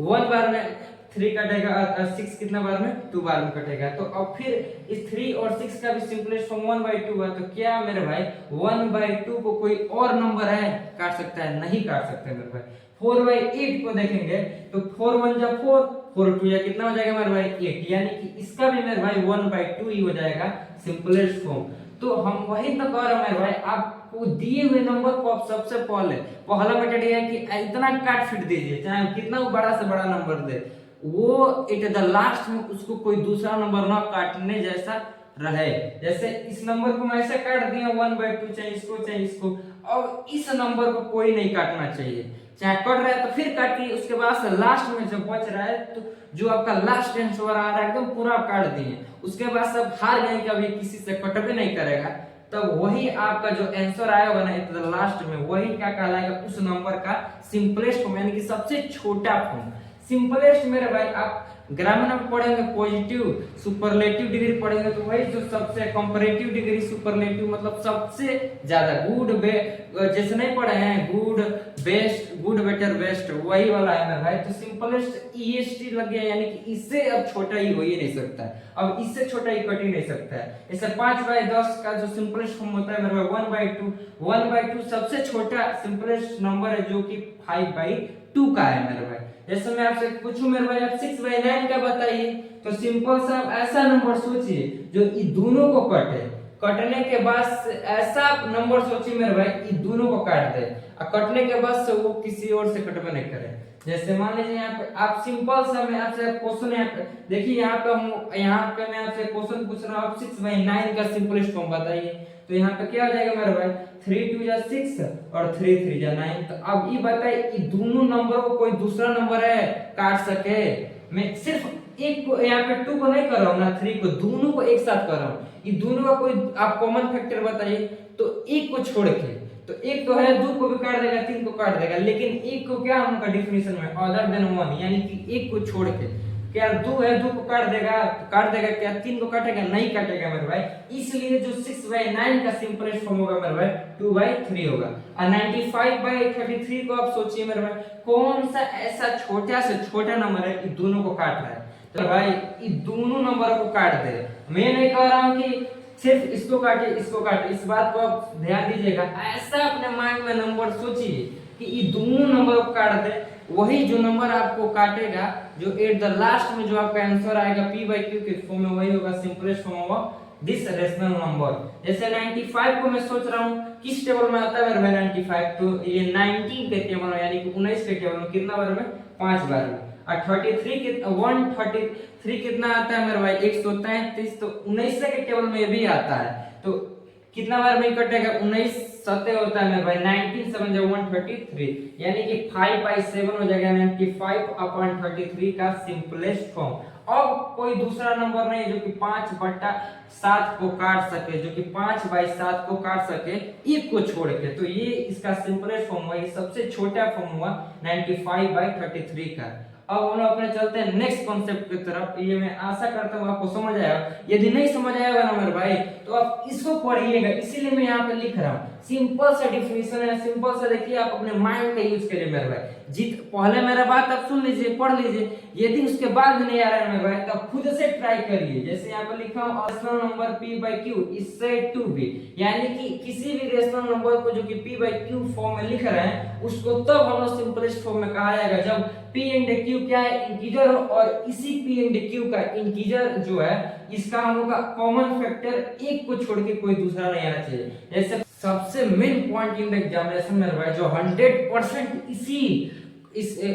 1 बार में 3 कटेगा और 6 कितना बार में 2 बार में कटेगा। तो अब फिर इस 3 और 6 का भी सिंपलेस्ट फॉर्म 1/2 हुआ। तो क्या मेरे भाई 1/2 को कोई और नंबर है काट सकता है? नहीं काट सकता मेरे भाई। 4/8 को देखेंगे तो 4 1 जा 4, 4 2 जा कितना हो जाएगा मेरे भाई 8, यानी कि इसका भी मेरे भाई 1/2 ही हो जाएगा सिंपलेस्ट फॉर्म। तो हम वही तो कह रहे हैं मेरे भाई, आपको दिए हुए नंबर को आप सबसे पहला मेथड है कि इतना काट फिट दीजिए, चाहे कितना बड़ा से बड़ा नंबर दे, वो एट द लास्ट में उसको कोई दूसरा नंबर ना काटने जैसा रहे। जैसे इस नंबर को मैं ऐसे काट दिया 1/2, चाहे इसको, और इस नंबर को कोई नहीं काटना चाहिए, चाहे कट रहा है तो फिर काटिए, उसके बाद से लास्ट में जब बच रहा है तो जो आपका लास्ट आंसर आ रहा है एकदम पूरा काट दिए, उसके बाद सब हार गए कि अभी किसी से कट भी नहीं करेगा, तब वही आपका जो आंसर आया होगा ना एट द लास्ट में, वही क्या कहलाएगा उस नंबर का सिंपलेस्ट फॉर्म, यानी कि सबसे छोटा फॉर्म। सिंपलेस्ट मेरे भाई आप ग्रामर में पढ़ेंगे पॉजिटिव सुपरलेटिव डिग्री पढ़ेंगे तो वही जो सबसे कंपैरेटिव डिग्री सुपरलेटिव मतलब सबसे ज्यादा गुड जैसे नहीं पढ़े हैं good best good better best, वही वाला है मेरे भाई। तो सिंपलेस्ट ईएसटी लग गया, यानी कि इससे अब छोटा ही हो ही नहीं सकता है, अब इससे छोटा ही कट ही नहीं सकता है। जैसे 5/10 का जो सिंपलेस्ट फॉर्म होता है मेरे भाई 1/2 सबसे छोटा सिंपलेस्ट नंबर है जो कि 5/2 का है मेरे भाई। जैसे मैं आपसे पूछूं मेरे भाई आप 6/9 का बताइए, तो सिंपल सा आप ऐसा नंबर सोचिए जो इन दोनों को कटे, कटने के बाद ऐसा नंबर सोचिए मेरे भाई इन दोनों को काट दे और कटने के बाद से वो किसी और से कटवे नहीं करे। जैसे मान लीजिए यहाँ पे आप सिंपल सा मैं आपसे क्वेश्चन यहाँ पे देखिए, यहाँ पे मैं आपसे क्वेश्चन पूछ रहा हूँ 6/9 का सिंपलेस्ट फॉर्म बताइए। तो यहाँ पे क्या हो जाएगा मेरे भाई 3 2 जा 6 और 3 3 जा 9। तो अब ये बताइए ये दोनों नंबर को कोई दूसरा नंबर है काट सके? मैं सिर्फ एक को यहाँ पे 2 को नहीं कर रहा हूँ ना, 3 को, दोनों को एक साथ कर रहा हूँ। ये दोनों का कोई आप कॉमन फैक्टर बताइए। तो एक को छोड़ के, तो एक तो है 2 को भी काट देगा 3 को काट देगा, लेकिन एक को क्या उनका डिफिनेशन में अदर देन 1, यानी कि एक को छोड़ के क्या 2 है 2 को काट देगा क्या 3 को काटेगा? नहीं काटेगा मेरे भाई। इसलिए जो 6/9 का सिंपलेस्ट फॉर्म होगा मेरे भाई 2/3 होगा। और 95/33 को आप सोचिए मेरे भाई कौन सा ऐसा छोटा से छोटा नंबर है कि दोनों को काट रहा है? तो भाई ये दोनों नंबर को काट दे। मैं नहीं कह रहा हूं कि सिर्फ इसको काटे इसको काटे, इस बात को आप ध्यान दीजिएगा। ऐसा अपने माइंड में नंबर सोचिए कि ये दोनों नंबर को काट दे, वही जो नंबर आपको काटेगा जो एट द लास्ट में जो आपका आंसर आएगा p/q के फॉर्म में, वही होगा सिंपलेस्ट फॉर्म होगा दिस रेशनल नंबर। जैसे 95 को मैं सोच रहा हूँ किस टेबल में आता है मेरे भाई 95, तो ये 19 के टेबल में, यानी कि 19 के टेबल में कितना बार में 5 बार में। और 133 कितना आता है मेरे भाई 133, तो 19 के टेबल में भी आता है। तो कितना बार में कटेगा 19 7 होता है मेरे भाई 19 7 जो 133, यानी कि 5/7 हो जाएगा 95/33 का सिंपलेस्ट फॉर्म। अब कोई दूसरा नंबर नहीं जो कि 5/7 को काट सके, जो कि 5/7 को काट सके एक को छोड़ के, तो ये इसका सिंपलेस्ट फॉर्म हुआ, ये सबसे छोटा फॉर्म हुआ 95/33 का। अब हम लोग अपने चलते हैं नेक्स्ट कॉन्सेप्ट की तरफ। ये मैं आशा करता हूँ आपको समझ आया। यदि नहीं समझ आएगा ना मेरे भाई तो आप इसको पढ़िएगा, इसीलिए मैं यहाँ पे लिख रहा हूँ। सिंपल सा डिफिनेशन है, सिंपल सा देखिए, आप अपने माइंड का यूज करिए मेरे भाई। पहले मेरा बात आप सुन लीजिए, पढ़ लीजिए, यदि उसके बाद भी नहीं आ रहा है मेरे भाई तो खुद से ट्राई करिए। जैसे यहाँ पे लिखा हूँ rational number p/q is said to be, यानी कि किसी भी रेशनल नंबर को जो कि p/q फॉर्म में लिख रहे हैं उसको तब हम लोग सिंपलेस्ट फॉर्म में कहा जाएगा जब p एंड q क्या है इंटीजर हो, और इसी p एंड q का इंटीजर जो है इसका हम लोग का कॉमन फैक्टर एक को छोड़ के कोई दूसरा नहीं आना चाहिए। जैसे सबसे main point in the examination मेरे भाई जो 100%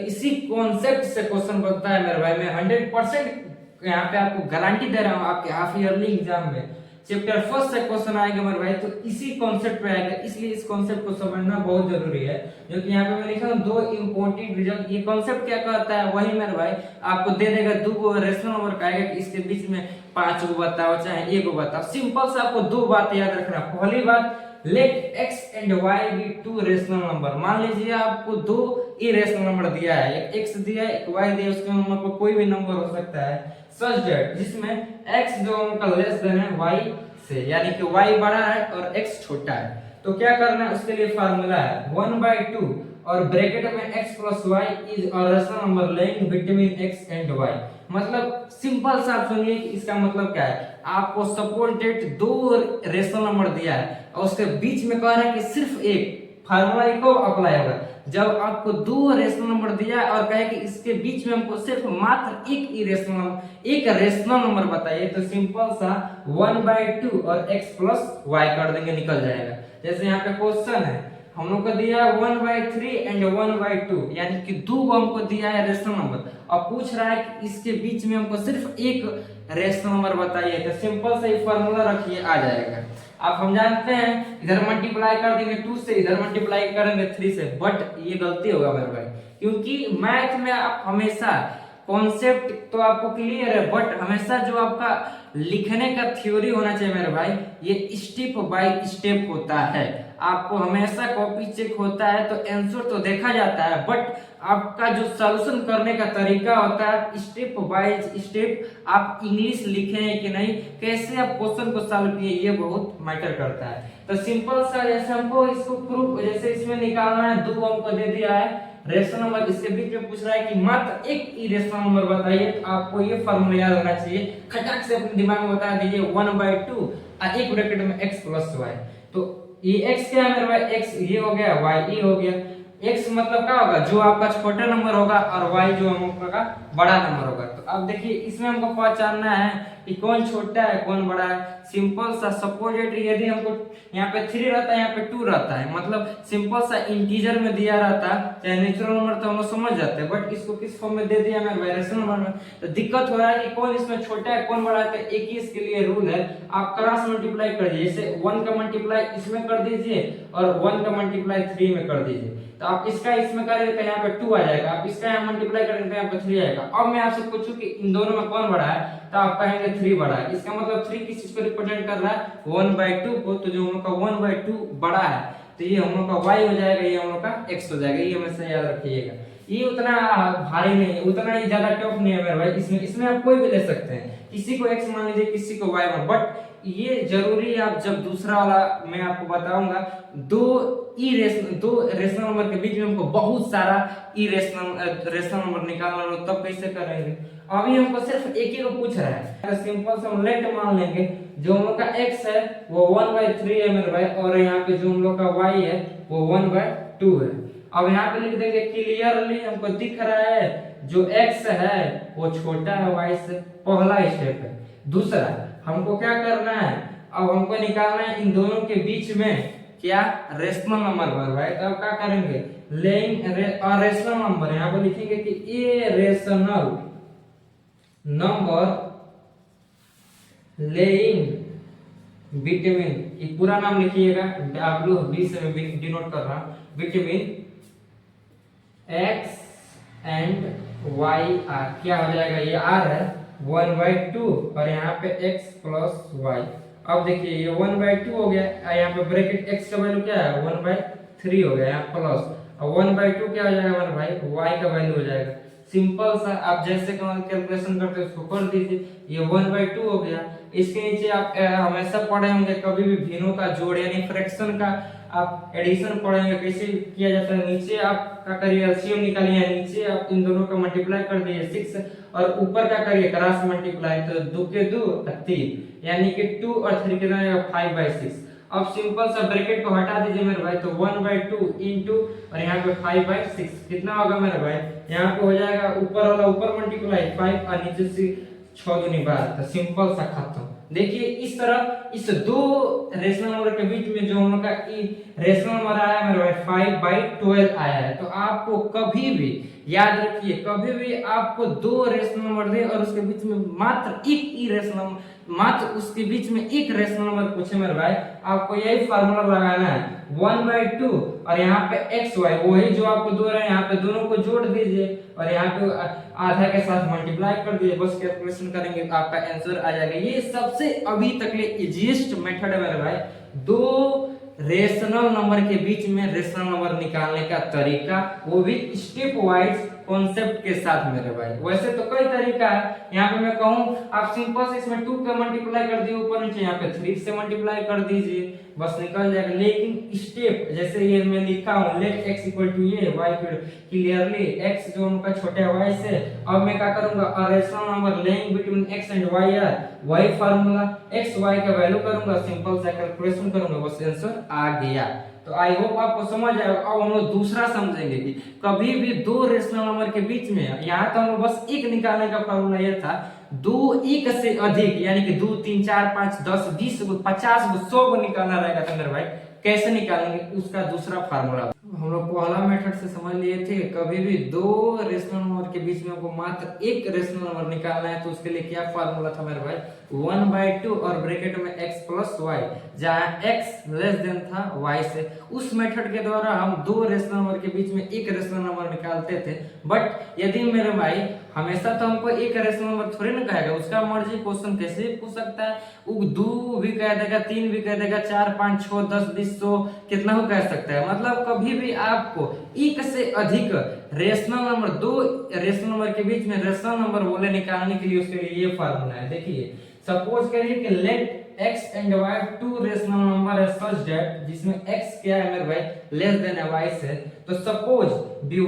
इसी कॉन्सेप्ट से क्वेश्चन बनता है मेरे भाई, मैं 100% यहाँ पे आपको गारंटी दे रहा हूँ। आपके हाफ ईयरली एग्जाम में चैप्टर फर्स्ट से क्वेश्चन आएगा मेरे भाई, तो इसी कॉन्सेप्ट पे आएगा, इसलिए इस कॉन्सेप्ट को समझना बहुत जरूरी है। जो कि यहाँ पे मैं लिखा हूँ 2 इंपॉर्टेंट रिजल्ट। ये कॉन्सेप्ट क्या कहता है वही मेरे भाई आपको दे देगा, 2 रेशनल नंबर का आएगा कि इसके बीच में 5 को बताओ चाहे 1 को बताओ। सिंपल से आपको 2 बात याद रखना। पहली बात, let x and y be 2 rational number. मान लीजिए आपको 2 इरेशनल नंबर दिया है, एक x दिया है, एक y दिया है, उसके नंबर पर कोई भी नंबर हो सकता है सच दैट जिसमें x जो उनका लेस देन है y से, यानी कि y बड़ा है और x छोटा है। तो क्या करना है, उसके लिए फार्मूला है 1/2 और ब्रैकेट में x plus y is a rational number lying between x and y। मतलब सिंपल सा आप सुनिए कि इसका मतलब क्या है। आपको सपोज डेट दो रेशनल नंबर दिया है और उसके बीच में कह रहा है कि सिर्फ एक, फार्मूला को अप्लाई होगा जब आपको दो रेशनल नंबर दिया है और कहे कि इसके बीच में हमको सिर्फ मात्र एक रेशनल नंबर बताइए, तो सिंपल सा 1/2 और x plus y कर देंगे, निकल जाएगा। जैसे यहाँ पे क्वेश्चन है, हम लोग को दिया है 1/3 एंड 1/2, यानी कि दो हमको दिया है रेशनल नंबर और पूछ रहा है कि इसके बीच में हमको सिर्फ एक रेशनल नंबर बताइए, तो सिंपल से ही फार्मूला रखिए, आ जाएगा। आप हम जानते हैं इधर मल्टीप्लाई कर देंगे 2 से, इधर मल्टीप्लाई करेंगे 3 से, बट ये गलती होगा मेरे भाई, क्योंकि मैथ में आप हमेशा कॉन्सेप्ट तो आपको क्लियर है, बट हमेशा जो आपका लिखने का थ्योरी होना चाहिए मेरे भाई, ये स्टेप बाय स्टेप होता है। आपको हमेशा कॉपी चेक होता है तो आंसर तो देखा जाता है, बट आपका जो सॉल्यूशन करने का तरीका होता है स्टेप बाय स्टेप, आप इंग्लिश लिखे हैं कि नहीं, कैसे आप क्वेश्चन को सॉल्व किए, ये बहुत मैटर करता है। तो सिंपल सा जैसे हमको इसको प्रूफ, जैसे इसमें निकालना है, दो हमको दे दिया है रेशनल नंबर, इसके बीच में पूछ रहा है कि मात्र एक इरेशनल नंबर बताइए, तो आपको ये फार्मूला याद होना चाहिए, खटक से अपने दिमाग में बता दीजिए 1/2 और एक ब्रैकेट में x plus y। तो ये x क्या है मेरे भाई, x ये हो गया, y ये हो गया। x मतलब क्या होगा, जो आपका छोटा नंबर होगा, और y जो हमका बड़ा नंबर होगा। तो अब देखिए इसमें हमको पहचानना है कि कौन छोटा है कौन बड़ा है। सिंपल सा सपोज यदि हमको यहाँ पे 3 रहता है, यहाँ पे 2 रहता है, मतलब सिंपल सा इंटीजर में दिया रहता, चाहे नेचुरल नंबर तो हम लोग समझ जाते हैं, बट इसको किस फॉर्म में दे दिया मेरे भाई, रेशनल नंबर में, तो दिक्कत हो रहा है कि कौन इसमें छोटा है कौन बड़ा है। तो एक ही इसके लिए रूल है, आप क्रॉस मल्टीप्लाई कर दीजिए, जैसे 1 का मल्टीप्लाई इसमें कर दीजिए और 1 का मल्टीप्लाई 3 में कर दीजिए, तो आप इसका इसमें करेंगे तो यहाँ पे 2 आ जाएगा, आप इसका यहाँ मल्टीप्लाई करेंगे तो यहाँ पे 3 आएगा। अब मैं आपसे पूछूं कि इन दोनों में कौन बड़ा है, तो आप कहेंगे 3 बड़ा है। इसका मतलब 3 किस चीज को रिप्रेजेंट कर रहा है, 1/2 को, तो जो हम लोग का 1/2 बड़ा है, तो ये हम लोग का y हो जाएगा, ये हम लोग का x हो जाएगा, ये हमेशा याद रखिएगा। ये उतना भारी नहीं है, उतना ही ज्यादा टफ नहीं है मेरे भाई, इसमें आप कोई भी ले सकते हैं, किसी को x मान लीजिए किसी को y मान, बट ये जरूरी है आप जब दूसरा वाला मैं आपको बताऊंगा, दो रेशनल नंबर के बीच में हमको बहुत सारा रेशनल नंबर निकालना हो, तब कैसे करेंगे। अभी हमको सिर्फ एक ही को पूछ रहा है, तो सिंपल से हम लेट मान लेंगे, जो हम लोग का x है वो 1/3 है मेरे भाई, और यहाँ पे जो हम लोग का y है वो 1/2 है। अब यहाँ पे लिख देंगे क्लियरली, हमको दिख रहा है जो x है वो छोटा है y से, पहला स्टेप है। दूसरा हमको क्या करना है, अब हमको निकालना है इन दोनों के बीच में क्या, रेशनल नंबर मेरे भाई। तो अब क्या करेंगे, लेइंग रेशनल नंबर, यहाँ पे लिखेंगे कि a rational number lying between, ये पूरा नाम लिखिएगा, W से मैं डिनोट कर रहा हूं, between x and y r, क्या हो जाएगा, ये r है 1/2 और यहाँ पे x plus y। अब देखिए ये 1/2 हो गया, यहाँ पे ब्रैकेट x का वैल्यू क्या है 1/3 हो गया, यहाँ प्लस, और 1/2 क्या हो जाएगा हमारे भाई, y का वैल्यू हो जाएगा। सिंपल सा आप जैसे कैलकुलेशन करते हैं उसको कर दीजिए, ये 1/2 हो गया। इसके नीचे आप हमेशा पढ़े होंगे कभी भी भिन्नों का जोड़ यानी फ्रैक्शन का आप एडिशन पढ़ेंगे कैसे किया जाता है। नीचे आप क्या करिए, एलसीएम निकालिए, नीचे आप इन दोनों का मल्टीप्लाई कर दीजिए 6, और ऊपर क्या करिए क्रॉस मल्टीप्लाई, तो 2 के 2 3, यानी कि 2 और 3 कितना आएगा 5/6। अब सिंपल सा ब्रैकेट को हटा दीजिए मेरे भाई, तो 1/2 इनटू और यहाँ पे 5/6 कितना होगा मेरे भाई, यहाँ पे हो जाएगा ऊपर वाला ऊपर मल्टीप्लाई 5 और नीचे से 6 दूनी 12, तो सिंपल सा खत्म। देखिए इस तरह इस दो रेशनल नंबर के बीच में जो हम लोग का रेशनल नंबर आया है मेरे भाई 5/12 आया है। तो आपको कभी भी याद रखिए, कभी भी आपको दो रेशनल नंबर दे और उसके बीच में मात्र उसके बीच में एक रेशनल नंबर पूछे मेरे भाई, आपको यही फार्मूला लगाना है 1/2 और यहाँ पे xy, वही जो आपको दो रहे हैं यहाँ पे दोनों को जोड़ दीजिए और यहाँ पे आधा के साथ मल्टीप्लाई कर दीजिए, बस कैलकुलेशन करेंगे तो आपका आंसर आ जाएगा। ये सबसे अभी तक ले इजीएस्ट मेथड है मेरे भाई, दो रेशनल नंबर के बीच में रेशनल नंबर निकालने का तरीका, वो भी स्टेप वाइज कॉन्सेप्ट के साथ मेरे भाई। वैसे तो कई तरीका है, यहाँ पे मैं कहूँ आप सिंपल से इसमें 2 का मल्टीप्लाई कर दिए ऊपर नीचे, यहाँ पे 3 से मल्टीप्लाई कर दीजिए, बस निकल जाएगा। लेकिन स्टेप जैसे ये मैं लिखा हूँ लेट x इक्वल टू ये y क्लियरली x जो उनका छोटा y से, अब मैं क्या करूंगा a rational number lying between x and y are, वही फार्मूला x y का वैल्यू करूंगा, सिंपल सा कैलकुलेशन करूंगा, बस आंसर आ गया। तो आई होप आपको समझ आएगा। अब हम लोग दूसरा समझेंगे कि कभी भी दो रेशनल नंबर के बीच में, यहाँ तो हम बस एक निकालने का फार्मूला ये था, दो एक से अधिक यानी कि 2 3 4 5 10 20 50 100 को निकालना रहेगा तो मेरे भाई कैसे निकालेंगे उसका दूसरा फार्मूला हम लोग पहला मेथड से समझ लिए थे। कभी भी दो रेशनल नंबर के बीच में हमको मात्र एक रेशनल नंबर निकालना है तो उसके लिए क्या फार्मूला था मेरे भाई, 1/2 और ब्रैकेट में x प्लस y, जहाँ x लेस देन था y से। उस मेथड के द्वारा हम दो रेशनल नंबर के बीच में एक रेशनल नंबर निकालते थे। बट यदि मेरे भाई हमेशा तो हमको एक रेशनल नंबर थोड़ी ना कहेगा, उसका मर्जी क्वेश्चन कैसे भी पूछ सकता है, वो 2 भी कह देगा, 3 भी कह देगा, 4 5 6 10 20 100 कितना हो कह सकता है। मतलब कभी भी आपको एक से अधिक रेशनल नंबर, दो रेशनल नंबर के बीच में रेशनल नंबर बोले निकालने के लिए उसके लिए ये फार्मूला है। देखिए सपोज करिए कि let x and y two rational number है सच दैट, जिसमें x क्या है मेरे भाई लेस देन है y से। तो suppose we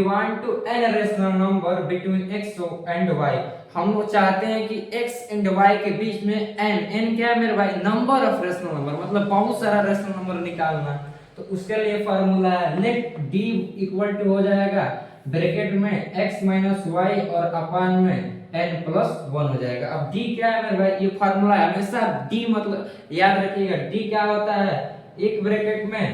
want to n rational number between x and y, हम लोग चाहते हैं कि x एंड y के बीच में n क्या है मेरे भाई नंबर ऑफ रेशनल नंबर, मतलब बहुत सारा रेशनल नंबर निकालना। तो उसके लिए फार्मूला है लेट d इक्वल टू हो जाएगा ब्रैकेट में x माइनस y और अपान में n प्लस 1 हो जाएगा। अब d क्या है मेरे भाई, ये फार्मूला है हमेशा d, मतलब याद रखिएगा d क्या होता है, एक ब्रैकेट में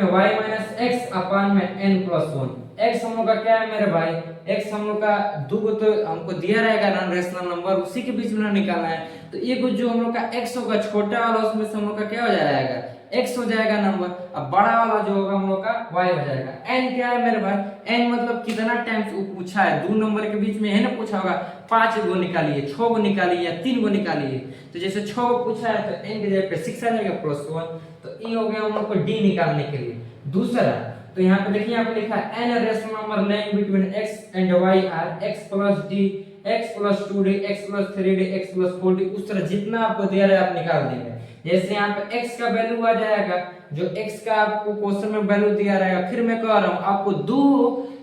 y माइनस x अपान में n प्लस 1। x हम लोग का क्या है मेरे भाई, x हम लोग का दो को तो हमको दिया रहेगा नॉन रेशनल नंबर, उसी के बीच में निकालना है। तो एक जो हम लोग का x होगा छोटा वाला, उसमें से हम लोग का क्या हो जाएगा x हो जाएगा नंबर, अब बड़ा वाला जो होगा हम लोग का y हो जाएगा। n क्या है मेरे भाई, n मतलब कितना टाइम्स वो पूछा है, दो नंबर के बीच में है ना पूछा होगा, 5 गो निकालिए, 6 गो निकालिए या 3 गो निकालिए। तो जैसे 6 गो पूछा है तो n की जगह पे 6 आ जाएगा प्लस 1। तो ये हो गया हम लोग को d निकालने के लिए। दूसरा तो यहाँ पे देखिए यहाँ पे लिखा है n rational number lying between x and y are x plus d, x plus 2d, x plus 3d, x plus 4d, उस तरह जितना आपको दिया रहा है आप निकाल देंगे। जैसे यहाँ पे x का वैल्यू आ जाएगा, जो x का आपको क्वेश्चन में वैल्यू दिया रहेगा, फिर मैं कह रहा हूँ आपको दो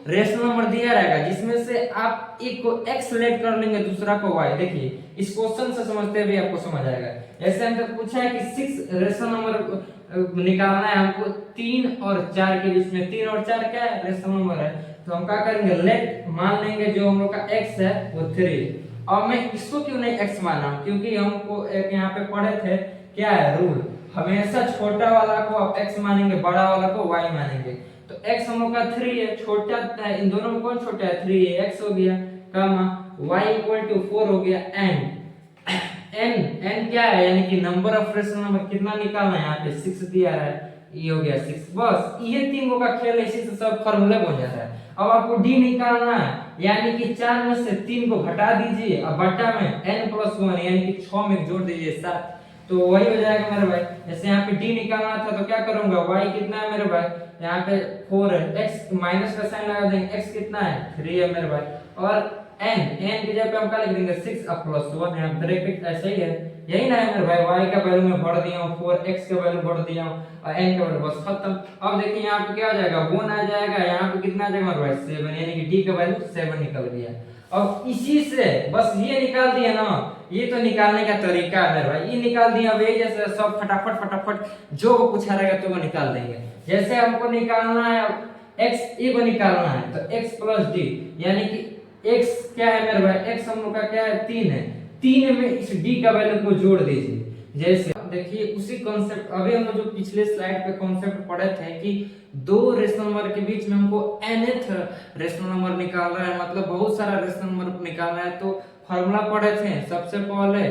रेशनल नंबर दिया रहेगा जिसमें से आप एक को x सेलेक्ट कर लेंगे, दूसरा को y। देखिए इस क्वेश्चन से समझते हुए आपको समझ आएगा। जैसे हमसे पूछा है कि 6 रेशनल नंबर निकालना है हमको 3 और 4 के बीच में, 3 और 4 क्या है रेशनल नंबर है, तो हम क्या करेंगे लेट मान लेंगे जो हम लोग का x है वो 3। और मैं इसको क्यों नहीं x माना, क्योंकि हमको एक यहाँ पे पढ़े थे क्या है रूल, हमेशा छोटा वाला को आप x मानेंगे, बड़ा वाला को y मानेंगे। तो x हम लोग का 3 है, छोटा इन दोनों में कौन छोटा है, 3 है, x हो गया कामा y इक्वल टू 4 हो गया n क्या है यानी कि नंबर ऑफ रेशनल नंबर कितना निकालना है, यहाँ पे 6 दिया है, ये हो गया 6। बस ये तीन गो का खेल है, इसी से सब फार्मूला बन जाता है। अब आपको d निकालना है, यानी कि 4 में से 3 को घटा दीजिए और बट्टा में n प्लस 1 यानी कि 6 में जोड़ दीजिए 7, तो वही हो जाएगा मेरे भाई। जैसे यहाँ पे d निकालना था तो क्या करूंगा, y कितना है मेरे भाई, यहाँ पे 4 है, x माइनस का साइन लगा देंगे, x कितना है 3 है मेरे भाई, और n की जगह पे हम क्या लिख देंगे 6 और प्लस 1 है, ब्रैकेट ऐसे ही है, यही ना है मेरे भाई। y का वैल्यू में भर दिया हूं 4, x का वैल्यू भर दिया हूं और n का वैल्यू, बस खत्म। अब देखिए यहाँ पे क्या हो जाएगा 1 आ जाएगा, यहाँ पे कितना आ जाएगा मेरे भाई 7, यानी कि d का वैल्यू 7 निकल गया। अब इसी से बस ये निकाल दिया ना, ये तो निकालने का तरीका है मेरे भाई, ये निकाल दिया। अब यही जैसे सब फटाफट जो वो पूछा रहेगा तो वो निकाल देंगे। जैसे हमको निकालना है x, ये को निकालना है तो x प्लस d, यानी कि x क्या है मेरे भाई, x हम लोग का क्या है 3 है, 3 में इस d का वैल्यू को जोड़ दीजिए। जैसे देखिए उसी कॉन्सेप्ट, अभी हम जो पिछले स्लाइड पे कॉन्सेप्ट पढ़े थे कि दो रेशनल नंबर के बीच में हमको nth रेशनल नंबर निकालना है, मतलब बहुत सारा रेशनल नंबर निकालना है। तो फार्मूला पढ़े थे सबसे पहले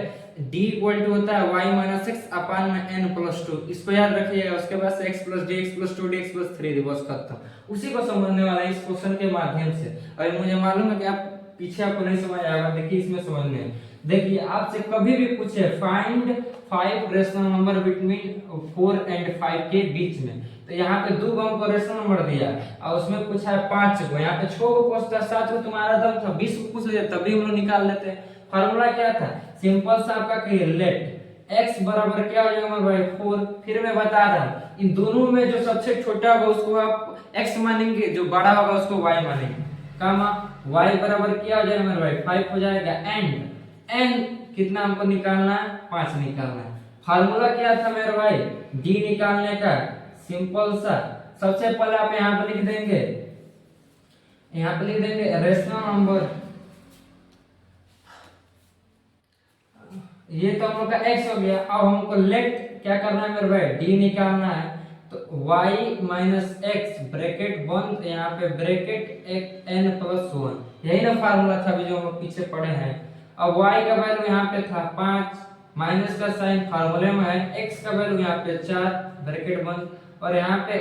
d इक्वल टू होता है y माइनस x अपान में n प्लस 2, इसको याद रखिएगा। उसके बाद से x plus d, x plus 2d, x plus 3d, बस खत्म। उसी को समझने वाला है इस क्वेश्चन के माध्यम से। और मुझे मालूम है कि आप पीछे आपको नहीं समझ आएगा, देखिए इसमें समझने। देखिए आपसे कभी भी पूछे find 5 rational number between 4 and 5 के बीच में, तो यहाँ पे 2 को हमको रेशनल नंबर दिया और उसमें पूछा है 5 को, यहाँ पे 6 को पूछता, 7 को तुम्हारा दम था, 20 को पूछ लिया तभी हम लोग निकाल लेते हैं। फार्मूला क्या था, सिंपल सा आपका कहिए लेट x बराबर क्या हो जाएगा हमारे भाई 4। फिर मैं बता रहा हूँ इन दोनों में जो सबसे छोटा होगा उसको आप x मानेंगे, जो बड़ा होगा उसको y मानेंगे, कामा y बराबर क्या हो जाएगा मेरे भाई 5 हो जाएगा। एंड n कितना हमको निकालना है, 5 निकालना है। फार्मूला क्या था मेरे भाई, d निकालने का, सिंपल सा। सबसे पहले आप यहाँ पे लिख देंगे, यहाँ पे लिख देंगे रेशनल नंबर, ये तो हम लोग का x हो गया। अब हमको लेट क्या करना है मेरे भाई, d निकालना है, तो y माइनस एक्स ब्रैकेट बंद, यहाँ पे ब्रैकेट n प्लस 1, यही ना फार्मूला था अभी जो हम लोग पीछे पढ़े हैं। अब y का वैल्यू यहाँ पे था 5, माइनस का साइन फार्मूले में है, x का वैल्यू यहाँ पे 4 ब्रैकेट बंद, और यहाँ पे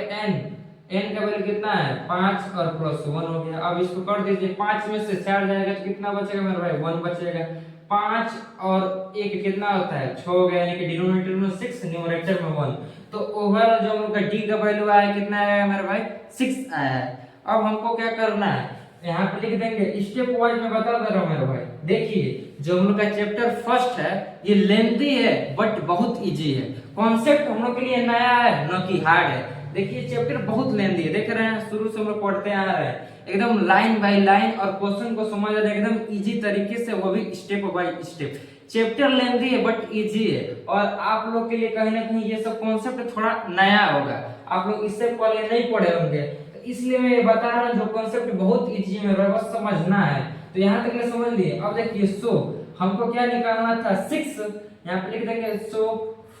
n का वैल्यू कितना है 5 और प्लस 1 हो गया। अब इसको कर दीजिए, 5 में से 4 जाएगा तो कितना बचेगा मेरे भाई 1 बचेगा। 5 और 1 कितना होता है 6 हो गया, यानी कि डिनोमिनेटर में 6 न्यूमरेटर में 1, तो ओवरऑल जो हम लोग का d का वैल्यू आया कितना आया मेरे भाई 6 आया है। अब हमको क्या करना है, यहाँ पे लिख देंगे, स्टेप वाइज में बता दे रहा हूँ मेरे भाई। देखिए जो हम लोग का चैप्टर फर्स्ट है ये लेंथी है बट बहुत इजी है, कॉन्सेप्ट हम लोग के लिए नया है न कि हार्ड है। देखिए चैप्टर बहुत लेंथी है, देख रहे हैं शुरू से हम लोग पढ़ते आ रहे हैं एकदम लाइन बाय लाइन, और क्वेश्चन को समझ रहे एकदम इजी तरीके से, वो भी step by step. Chapter lengthy है बट इजी है, और आप लोग के लिए कहीं ना कहीं ये सब कॉन्सेप्ट थोड़ा नया होगा, आप लोग इससे पहले नहीं पढ़े होंगे, तो इसलिए मैं ये बता रहा हूँ जो कॉन्सेप्ट बहुत इजी है मेरे बस समझना है। तो यहाँ तक समझ लिए। अब देखिए सो हमको क्या निकालना था 6, यहाँ पे लिख देंगे सो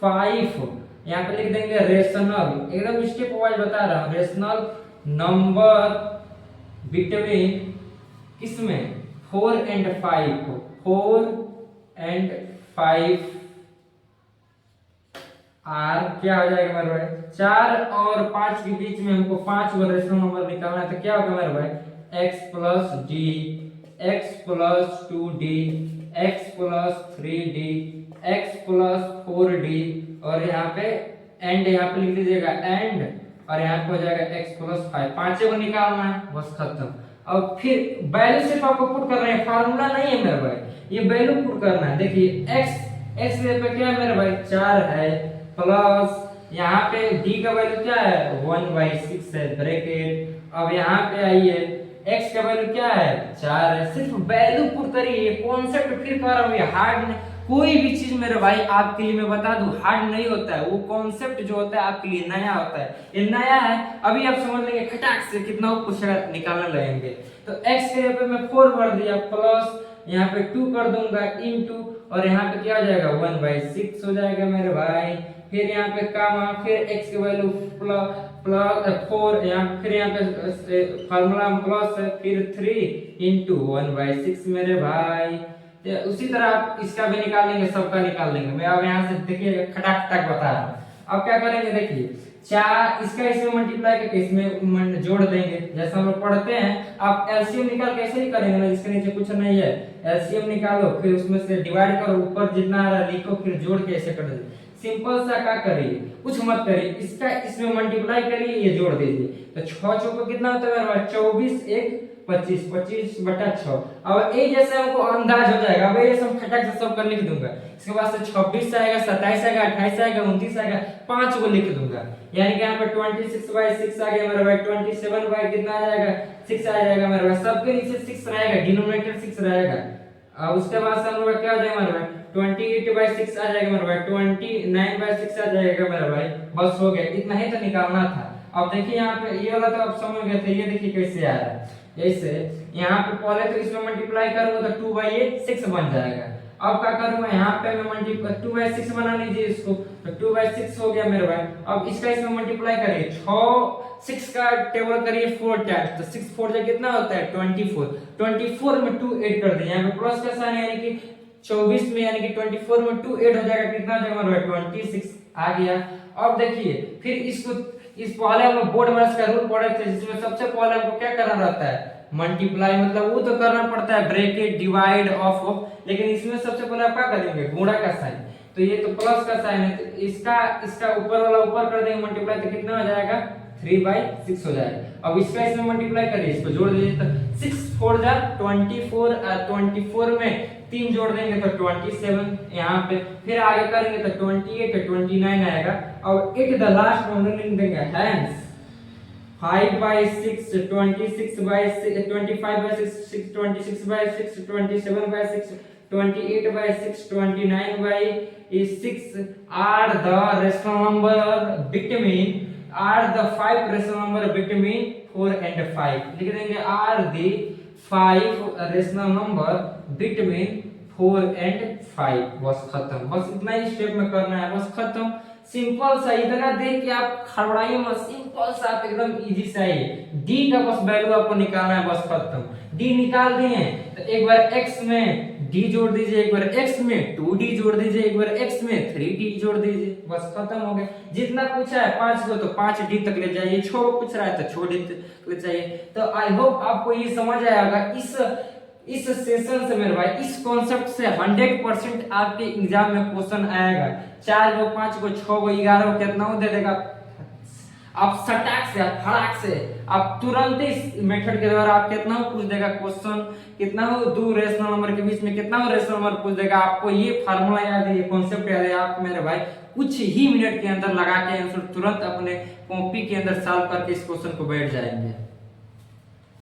5, यहाँ पे लिख देंगे रेशनल, एकदम स्टेप वाइज बता रहा हूँ, रेशनल नंबर बिटवीन किसमें 4 एंड 5, 4 एंड 5 आर क्या हो जाएगा मेरे भाई 4 और 5 के बीच में हमको 5 वो रेशनल नंबर निकालना है, तो क्या होगा मेरे भाई x plus D, x plus 2d, x plus 3d, x plus 4d, और यहाँ पे एंड यहाँ पे लिख लीजिएगा एंड, और यहाँ पे हो जाएगा x प्लस 5, पांचों को निकालना है, बस खत्म। अब फिर वैल्यू सिर्फ आपको पुट कर रहे हैं, फार्मूला नहीं है मेरे भाई, ये वैल्यू पुट करना है। देखिए x पे क्या है मेरे भाई 4 है, प्लस यहाँ पे d का वैल्यू क्या है 1/6 है ब्रैकेट। अब यहाँ पे आइए x का वैल्यू क्या है 4 है, सिर्फ वैल्यू पुट करिए, कॉन्सेप्ट फिर कर रहा हूँ, ये हार्ड नहीं। कोई भी चीज मेरे भाई आपके लिए मैं बता दूं हार्ड नहीं होता है, वो कॉन्सेप्ट जो होता है आपके लिए नया होता है, ये नया है, अभी आप समझ लेंगे खटाक से कितना कुछ निकालने लगेंगे। तो x के पे मैं 4 भर दिया, प्लस यहाँ पे 2 कर दूंगा इनटू, और यहाँ पे क्या हो जाएगा 1/6 हो जाएगा मेरे भाई। फिर यहाँ पे कामा, फिर x की वैल्यू प्लस 4, फिर यहाँ पे फार्मूला प्लस है, फिर 3 इंटू 1/6 मेरे भाई। तो उसी तरह आप इसका भी निकाल लेंगे, सबका निकाल लेंगे। मैं अब यहाँ से देखिए खटाक टक बता रहा हूँ। अब क्या करेंगे देखिए 4 इसका इसमें मल्टीप्लाई करके इसमें जोड़ देंगे, जैसा हम लोग पढ़ते हैं। आप एलसीएम निकाल कैसे ही करेंगे ना, जिसके नीचे कुछ नहीं है एलसीएम निकालो, फिर उसमें से डिवाइड करो, ऊपर जितना आ रहा है लिखो, फिर जोड़ के ऐसे कर दो। सिंपल सा क्या करिए, कुछ मत करिए, इसका इसमें मल्टीप्लाई करिए, ये जोड़ दीजिए, तो 6 चौको कितना होता है मेरे पास 24 1 25, 25/6। अब ये जैसे हमको अंदाज हो जाएगा, अब ये सब खटक से सब कर लिख दूंगा। इसके बाद से 26 आएगा, 27 आएगा, 28 आएगा, 29 आएगा, 5 को लिख दूंगा, यानी कि यहाँ पे 26/6 आ गया मेरे भाई, 27 बाई कितना आ जाएगा 6 आ जाएगा मेरे भाई, सबके नीचे 6 रहेगा, डिनोमिनेटर 6 रहेगा। अब उसके बाद से हम लोग क्या हो जाएगा मेरे भाई 28/6 आ जाएगा मेरे भाई, 29/6 आ जाएगा मेरे भाई, बस हो गया, इतना ही तो निकालना था। अब देखिए यहाँ पे ये वाला तो आप समझ गए थे, ये देखिए कैसे आ रहा है, ऐसे यहाँ पे पहले तो इसमें मल्टीप्लाई करूंगा तो 2/6 बन जाएगा। अब क्या करूंगा यहाँ पे मैं मल्टीप्लाई 2/6 बना लीजिए इसको, तो 2/6 हो गया मेरे भाई। अब इसका इसमें मल्टीप्लाई करिए, 6 का टेबल करिए 4 टाइम्स, तो 6 4 जा कितना होता है 24 में 2 ऐड कर दिए, यहाँ पे प्लस का साइन, यानी कि 24 में, यानी कि 24 में 2 ऐड हो जाएगा, कितना आ जाएगा मेरे भाई 26 आ गया। अब देखिए फिर इसको इस पहले हम लोग बोर्ड मैथ्स का रूल पढ़े थे, जिसमें सबसे पहले हमको क्या करना रहता है मल्टीप्लाई मतलब वो तो करना पड़ता है, ब्रैकेट डिवाइड ऑफ, लेकिन इसमें सबसे पहले आप क्या करेंगे, गुणा का साइन, तो ये तो प्लस का साइन है, तो इसका ऊपर वाला ऊपर कर देंगे मल्टीप्लाई, तो कितना हो जाएगा 3/6 हो जाएगा। अब इसका इसमें मल्टीप्लाई करिए, इसको जोड़ दीजिए, तो 6 4 जा 24, 24 में 3 जोड़ देंगे तो 27 यहाँ पे, फिर आगे करेंगे तो 28 29 आएगा। अब एट द लास्ट नंबर लिख देंगे, hence 5/6 26/6 25/6 26/6 27/6 28/6 29/6 are the rational number between, are the 5 rational number between 4 and 5, लिख देंगे are the 5 rational number between 4 and 5, बस खत्म, बस इतना ही स्टेप में करना है, बस खत्म, सिंपल सा, इतना देख के आप खड़बड़ाइए मत, सिंपल सा आप एकदम इजी सा है, डी का बस वैल्यू आपको निकालना है, बस खत्म। डी निकाल दिए तो एक बार एक्स में डी जोड़ दीजिए, एक बार एक्स में 2d जोड़ दीजिए, एक बार एक्स में 3d जोड़ दीजिए, बस खत्म हो गया। जितना पूछा है 5 को तो 5d तक ले जाइए, 6 को पूछ रहा है तो 6d तक ले जाइए। तो आई होप आपको ये समझ आया होगा। इस सेशन से मेरे भाई, इस कॉन्सेप्ट से 100% आपके एग्जाम में क्वेश्चन आएगा। 4 को 5 को 6 को 11 को कितना हो दे देगा, आप सटाक से, आप फड़ाक से, आप तुरंत इस मेथड के द्वारा आप कितना हो पूछ देगा क्वेश्चन, कितना हो दो रेशनल नंबर के बीच में कितना हो रेशनल नंबर पूछ देगा। आपको ये फार्मूला याद है, ये कॉन्सेप्ट याद है, आप मेरे भाई कुछ ही मिनट के अंदर लगा के आंसर तुरंत अपने कॉपी के अंदर सॉल्व करके इस क्वेश्चन को बैठ जाएंगे।